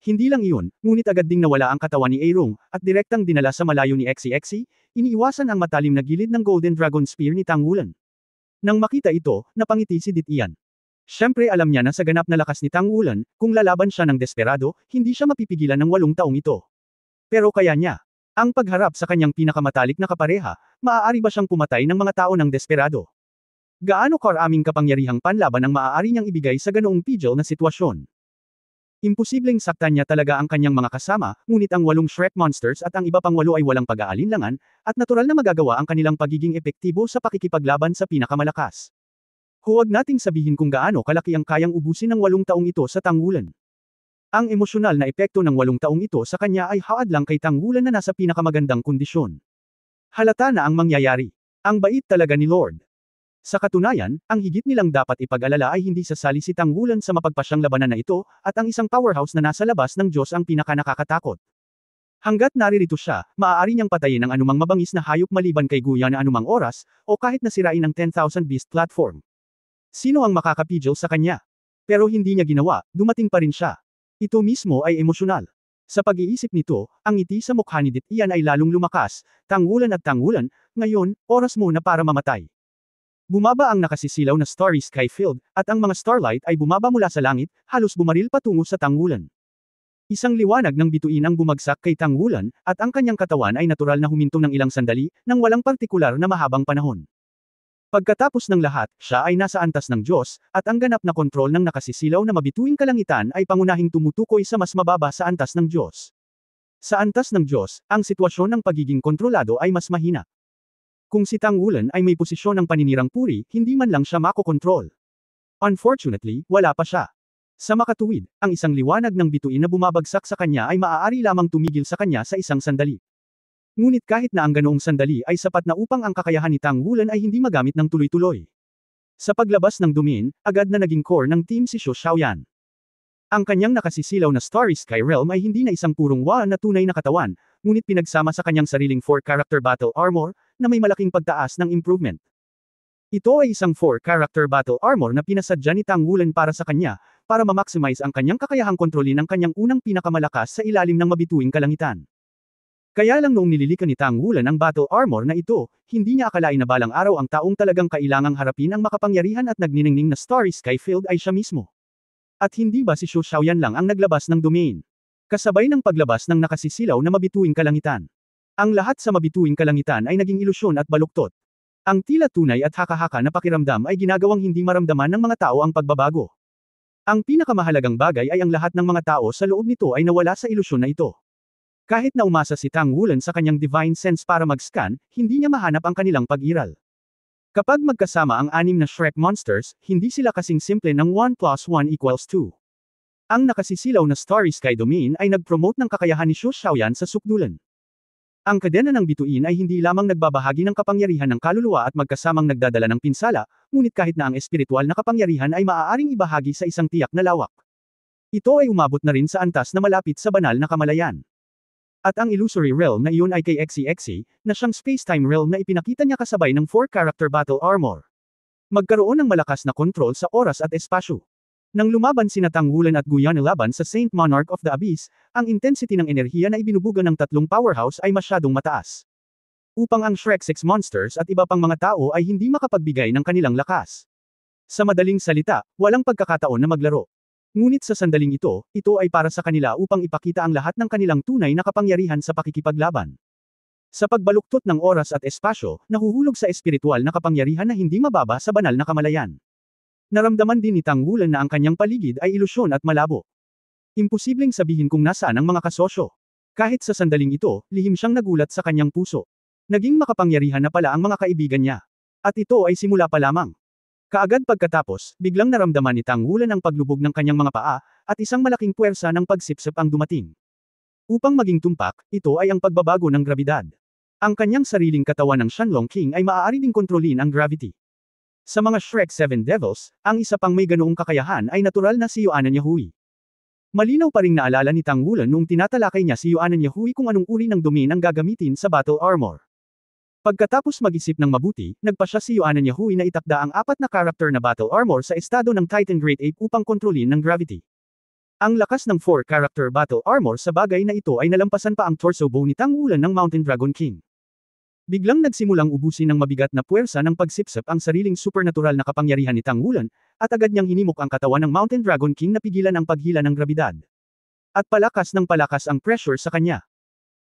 Hindi lang iyon, ngunit agad ding nawala ang katawan ni Airong, at direktang dinala sa malayo ni Xi, iniiwasan ang matalim na gilid ng Golden Dragon Spear ni Tang Wulan. Nang makita ito, napangiti si Ditian. Siyempre alam niya na sa ganap na lakas ni Tang Wulan, kung lalaban siya ng desperado, hindi siya mapipigilan ng 8 taong ito. Pero kaya niya. Ang pagharap sa kanyang pinakamatalik na kapareha, maaari ba siyang pumatay ng mga tao ng desperado? Gaano karaming kapangyarihang panlaban ang maaari niyang ibigay sa ganoong pigil na sitwasyon? Imposibleng saktan niya talaga ang kanyang mga kasama, ngunit ang 8 Shrek Monsters at ang iba pang 8 ay walang pag-aalinlangan, at natural na magagawa ang kanilang pagiging epektibo sa pakikipaglaban sa pinakamalakas. Huwag nating sabihin kung gaano kalaki ang kayang ubusin ng 8 taong ito sa Tang Wulan. Ang emosyonal na epekto ng 8 taong ito sa kanya ay haad lang kay Tang Wulan na nasa pinakamagandang kondisyon. Halata na ang mangyayari. Ang bait talaga ni Lord. Sa katunayan, ang higit nilang dapat ipag-alala ay hindi sasali si Tang Wulan sa mapagpasyang labanan na ito, at ang isang powerhouse na nasa labas ng Diyos ang pinakanakakatakot. Hanggat naririto siya, maaari niyang patayin ang anumang mabangis na hayop maliban kay Guya na anumang oras, o kahit nasirain ang 10,000 Beast platform. Sino ang makakapigil sa kanya? Pero hindi niya ginawa, dumating pa rin siya. Ito mismo ay emosyonal. Sa pag-iisip nito, ang ngiti sa mukha ni Ditian ay lalong lumakas. Tang Wulan, ngayon, oras mo na para mamatay. Bumaba ang nakasisilaw na starry sky field, at ang mga starlight ay bumaba mula sa langit, halos bumaril patungo sa Tang Wulan. Isang liwanag ng bituin ang bumagsak kay Tang Wulan, at ang kanyang katawan ay natural na huminto ng ilang sandali, nang walang partikular na mahabang panahon. Pagkatapos ng lahat, siya ay nasa antas ng Diyos, at ang ganap na kontrol ng nakasisilaw na mabituing kalangitan ay pangunahing tumutukoy sa mas mababa sa antas ng Diyos. Sa antas ng Diyos, ang sitwasyon ng pagiging kontrolado ay mas mahina. Kung si Tang Wulan ay may posisyon ng paninirang puri, hindi man lang siya makokontrol. Unfortunately, wala pa siya. Sa makatuwid, ang isang liwanag ng bituin na bumabagsak sa kanya ay maaari lamang tumigil sa kanya sa isang sandali. Ngunit kahit na ang ganoong sandali ay sapat na upang ang kakayahan ni Tang Wulan ay hindi magamit ng tuloy-tuloy. Sa paglabas ng domain, agad na naging core ng team si Xu Xiaoyan. Ang kanyang nakasisilaw na Starry Sky Realm ay hindi na isang purong wa na tunay na katawan, ngunit pinagsama sa kanyang sariling 4-character battle armor, na may malaking pagtaas ng improvement. Ito ay isang 4-character battle armor na pinasadya ni Tang Wulan para sa kanya, para ma-maximize ang kanyang kakayahang kontrolin ang kanyang unang pinakamalakas sa ilalim ng mabituing kalangitan. Kaya lang noong nililikan ni Tang Wulan ang battle armor na ito, hindi niya akalain na balang araw ang taong talagang kailangang harapin ang makapangyarihan at nagniningning na Starry Sky Field ay siya mismo. At hindi ba si Xu Xiaoyan lang ang naglabas ng domain? Kasabay ng paglabas ng nakasisilaw na mabituing kalangitan. Ang lahat sa mabituing kalangitan ay naging ilusyon at baluktot. Ang tila tunay at haka-haka na pakiramdam ay ginagawang hindi maramdaman ng mga tao ang pagbabago. Ang pinakamahalagang bagay ay ang lahat ng mga tao sa loob nito ay nawala sa ilusyon na ito. Kahit na umasa si Tang Wulan sa kanyang divine sense para mag-scan, hindi niya mahanap ang kanilang pag-iral. Kapag magkasama ang 6 na Shrek monsters, hindi sila kasing simple ng 1 + 1 = 2. Ang nakasisilaw na Starry Sky Domain ay nag-promote ng kakayahan ni Xu Xiaoyan sa sukdulan. Ang kadena ng bituin ay hindi lamang nagbabahagi ng kapangyarihan ng kaluluwa at magkasamang nagdadala ng pinsala, ngunit kahit na ang espiritual na kapangyarihan ay maaaring ibahagi sa isang tiyak na lawak. Ito ay umabot na rin sa antas na malapit sa banal na kamalayan. At ang illusory realm na iyon ay kay XEXE, na siyang space-time realm na ipinakita niya kasabay ng 4-character battle armor. Magkaroon ng malakas na kontrol sa oras at espasyo. Nang lumaban sina Tang Wulan at Guyan laban sa Saint Monarch of the Abyss, ang intensity ng enerhiya na ibinubuga ng tatlong powerhouse ay masyadong mataas. Upang ang Shrek 6 monsters at iba pang mga tao ay hindi makapagbigay ng kanilang lakas. Sa madaling salita, walang pagkakataon na maglaro. Ngunit sa sandaling ito ay para sa kanila upang ipakita ang lahat ng kanilang tunay na kapangyarihan sa pakikipaglaban. Sa pagbaluktot ng oras at espasyo, nahuhulog sa espiritual na kapangyarihan na hindi mababa sa banal na kamalayan. Naramdaman din ni Tang Wulan na ang kanyang paligid ay ilusyon at malabo. Imposibleng sabihin kung nasaan ang mga kasosyo. Kahit sa sandaling ito, lihim siyang nagulat sa kanyang puso. Naging makapangyarihan na pala ang mga kaibigan niya. At ito ay simula pa lamang. Kaagad pagkatapos, biglang naramdaman ni Tang Wulan ang paglubog ng kanyang mga paa, at isang malaking puwersa ng pagsipsip ang dumating. Upang maging tumpak, ito ay ang pagbabago ng grabidad. Ang kanyang sariling katawan ng Shanlong King ay maaari ding kontrolin ang gravity. Sa mga Shrek 7 Devils, ang isa pang may ganoong kakayahan ay natural na si Yuanan Yahui. Malinaw pa ring naalala ni Tang Wulan noong tinatalakay niya si Yuanan Yahui kung anong uri ng domain ang gagamitin sa battle armor. Pagkatapos mag-isip ng mabuti, nagpasya si Yuanan Yahui na itakda ang 4 na character na battle armor sa estado ng Titan Great Ape upang kontrolin ng gravity. Ang lakas ng 4-character battle armor sa bagay na ito ay nalampasan pa ang torso bow ni Tang Wulan ng Mountain Dragon King. Biglang nagsimulang ubusin ng mabigat na puwersa ng pagsipsip ang sariling supernatural na kapangyarihan ni Tang Wulan, at agad niyang hinimok ang katawan ng Mountain Dragon King na pigilan ang paghila ng grabidad. At palakas ng palakas ang pressure sa kanya.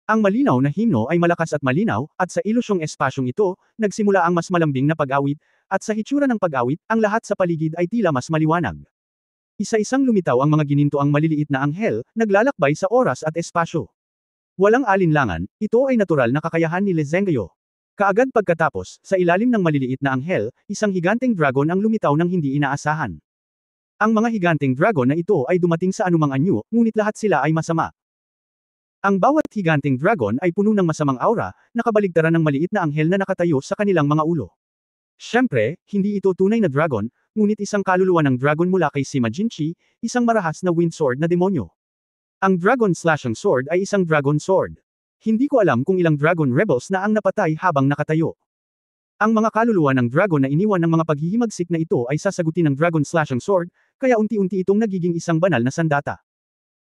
Ang malinaw na himno ay malakas at malinaw, at sa ilusyong espasyong ito, nagsimula ang mas malambing na pag-awit, at sa hitsura ng pag-awit, ang lahat sa paligid ay tila mas maliwanag. Isa-isang lumitaw ang mga ginintoang maliliit na anghel, naglalakbay sa oras at espasyo. Walang alinlangan, ito ay natural na kakayahan ni Le Zhenghao. Kaagad pagkatapos, sa ilalim ng maliliit na anghel, isang higanteng dragon ang lumitaw ng hindi inaasahan. Ang mga higanteng dragon na ito ay dumating sa anumang anyo, ngunit lahat sila ay masama. Ang bawat higanteng dragon ay puno ng masamang aura, nakabaligtaran ng maliit na anghel na nakatayo sa kanilang mga ulo. Siyempre, hindi ito tunay na dragon, ngunit isang kaluluwa ng dragon mula kay Sima Jinchi, isang marahas na wind sword na demonyo. Ang dragon slashing sword ay isang dragon sword. Hindi ko alam kung ilang dragon rebels na ang napatay habang nakatayo. Ang mga kaluluwa ng dragon na iniwan ng mga paghihimagsik na ito ay sasagutin ng dragon slashing sword, kaya unti-unti itong nagiging isang banal na sandata.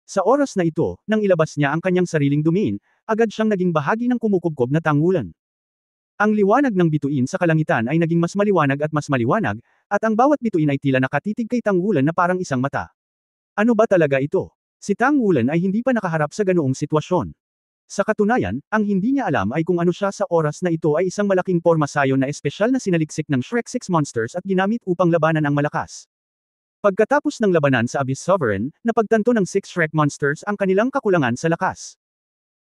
Sa oras na ito, nang ilabas niya ang kanyang sariling domain, agad siyang naging bahagi ng kumukubkob na Tang Wulan. Ang liwanag ng bituin sa kalangitan ay naging mas maliwanag, at ang bawat bituin ay tila nakatitig kay Tang Wulan na parang isang mata. Ano ba talaga ito? Si Tang Wulan ay hindi pa nakaharap sa ganoong sitwasyon. Sa katunayan, ang hindi niya alam ay kung ano siya sa oras na ito ay isang malaking pormasayon na espesyal na sinaliksik ng Shrek 6 monsters at ginamit upang labanan ang malakas. Pagkatapos ng labanan sa Abyss Sovereign, napagtanto ng 6 Shrek monsters ang kanilang kakulangan sa lakas.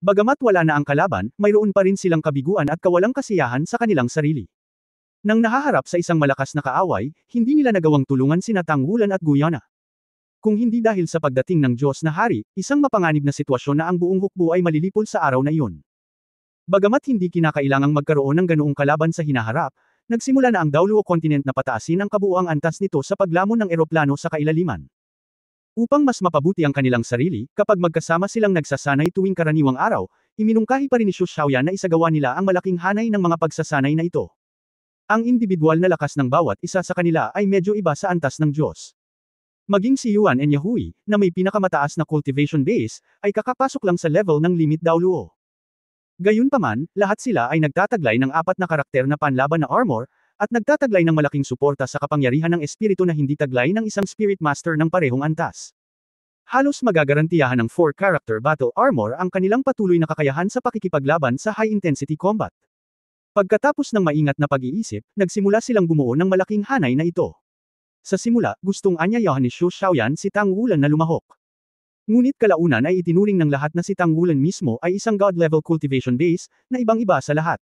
Bagamat wala na ang kalaban, mayroon pa rin silang kabiguan at kawalang kasiyahan sa kanilang sarili. Nang nahaharap sa isang malakas na kaaway, hindi nila nagawang tulungan sina Tang Wulan at Guyana. Kung hindi dahil sa pagdating ng Diyos na Hari, isang mapanganib na sitwasyon na ang buong hukbo ay malilipol sa araw na iyon. Bagamat hindi kinakailangang magkaroon ng ganoong kalaban sa hinaharap, nagsimula na ang Daoluo Continent na pataasin ang kabuuang antas nito sa paglamon ng eroplano sa kailaliman. Upang mas mapabuti ang kanilang sarili, kapag magkasama silang nagsasanay tuwing karaniwang araw, iminungkahi pa rin ni Xu Xiaoyan na isagawa nila ang malaking hanay ng mga pagsasanay na ito. Ang individual na lakas ng bawat isa sa kanila ay medyo iba sa antas ng Diyos. Maging si Yuan and Yahui, na may pinakamataas na cultivation base, ay kakapasok lang sa level ng limit Daoluo. Gayunpaman, lahat sila ay nagtataglay ng 4 na karakter na panlaban na armor, at nagtataglay ng malaking suporta sa kapangyarihan ng espiritu na hindi taglay ng isang Spirit Master ng parehong antas. Halos magagarantiyahan ng 4 character battle armor ang kanilang patuloy na kakayahan sa pakikipaglaban sa high-intensity combat. Pagkatapos ng maingat na pag-iisip, nagsimula silang bumuo ng malaking hanay na ito. Sa simula, gustong anyayahan ni Xu Xiaoyan si Tang Wulan na lumahok. Ngunit kalaunan ay itinuring ng lahat na si Tang Wulan mismo ay isang god-level cultivation base, na ibang-iba sa lahat.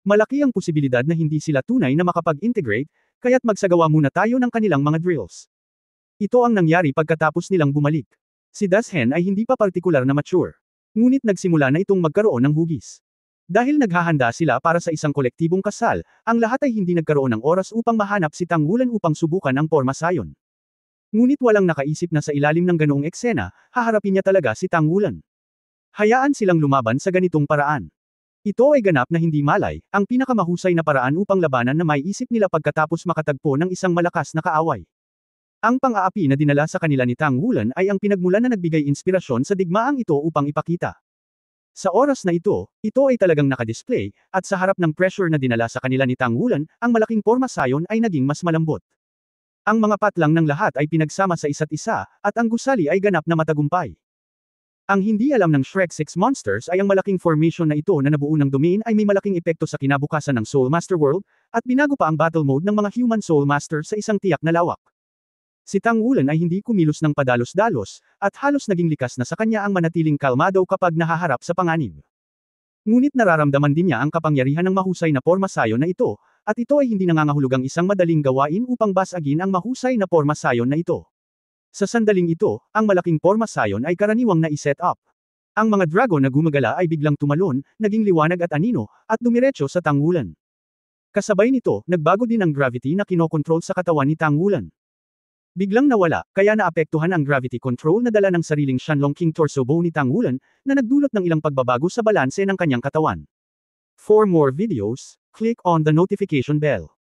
Malaki ang posibilidad na hindi sila tunay na makapag-integrate, kaya't magsagawa muna tayo ng kanilang mga drills. Ito ang nangyari pagkatapos nilang bumalik. Si Dashen ay hindi pa partikular na mature. Ngunit nagsimula na itong magkaroon ng hugis. Dahil naghahanda sila para sa isang kolektibong kasal, ang lahat ay hindi nagkaroon ng oras upang mahanap si Tang Wulan upang subukan ang pormasayon. Ngunit walang nakaisip na sa ilalim ng ganoong eksena, haharapin niya talaga si Tang Wulan. Hayaan silang lumaban sa ganitong paraan. Ito ay ganap na hindi malay, ang pinakamahusay na paraan upang labanan na may isip nila pagkatapos makatagpo ng isang malakas na kaaway. Ang pang-aapi na dinala sa kanila ni Tang Wulan ay ang pinagmulan na nagbigay inspirasyon sa digmaang ito upang ipakita. Sa oras na ito ay talagang nakadisplay, at sa harap ng pressure na dinala sa kanila ni Tang Wulan, ang malaking pormasayon ay naging mas malambot. Ang mga patlang ng lahat ay pinagsama sa isa't isa, at ang gusali ay ganap na matagumpay. Ang hindi alam ng Shrek 6 monsters ay ang malaking formation na ito na nabuo ng domain ay may malaking epekto sa kinabukasan ng Soul Master World, at binago pa ang battle mode ng mga human Soul Master sa isang tiyak na lawak. Si Tang Wulan ay hindi kumilos ng padalos-dalos, at halos naging likas na sa kanya ang manatiling kalmado kapag nahaharap sa panganib. Ngunit nararamdaman din niya ang kapangyarihan ng mahusay na pormasayon na ito, at ito ay hindi nangangahulugang isang madaling gawain upang basagin ang mahusay na pormasayon na ito. Sa sandaling ito, ang malaking pormasayon ay karaniwang na-set up. Ang mga dragon na gumagala ay biglang tumalon, naging liwanag at anino, at dumiretso sa Tang Wulan. Kasabay nito, nagbago din ang gravity na kinokontrol sa katawan ni Tang Wulan. Biglang nawala, kaya naapektuhan ang gravity control na dala ng sariling Shanlong King torso bow ni Tang Wulan, na nagdulot ng ilang pagbabago sa balanse ng kanyang katawan. For more videos, click on the notification bell.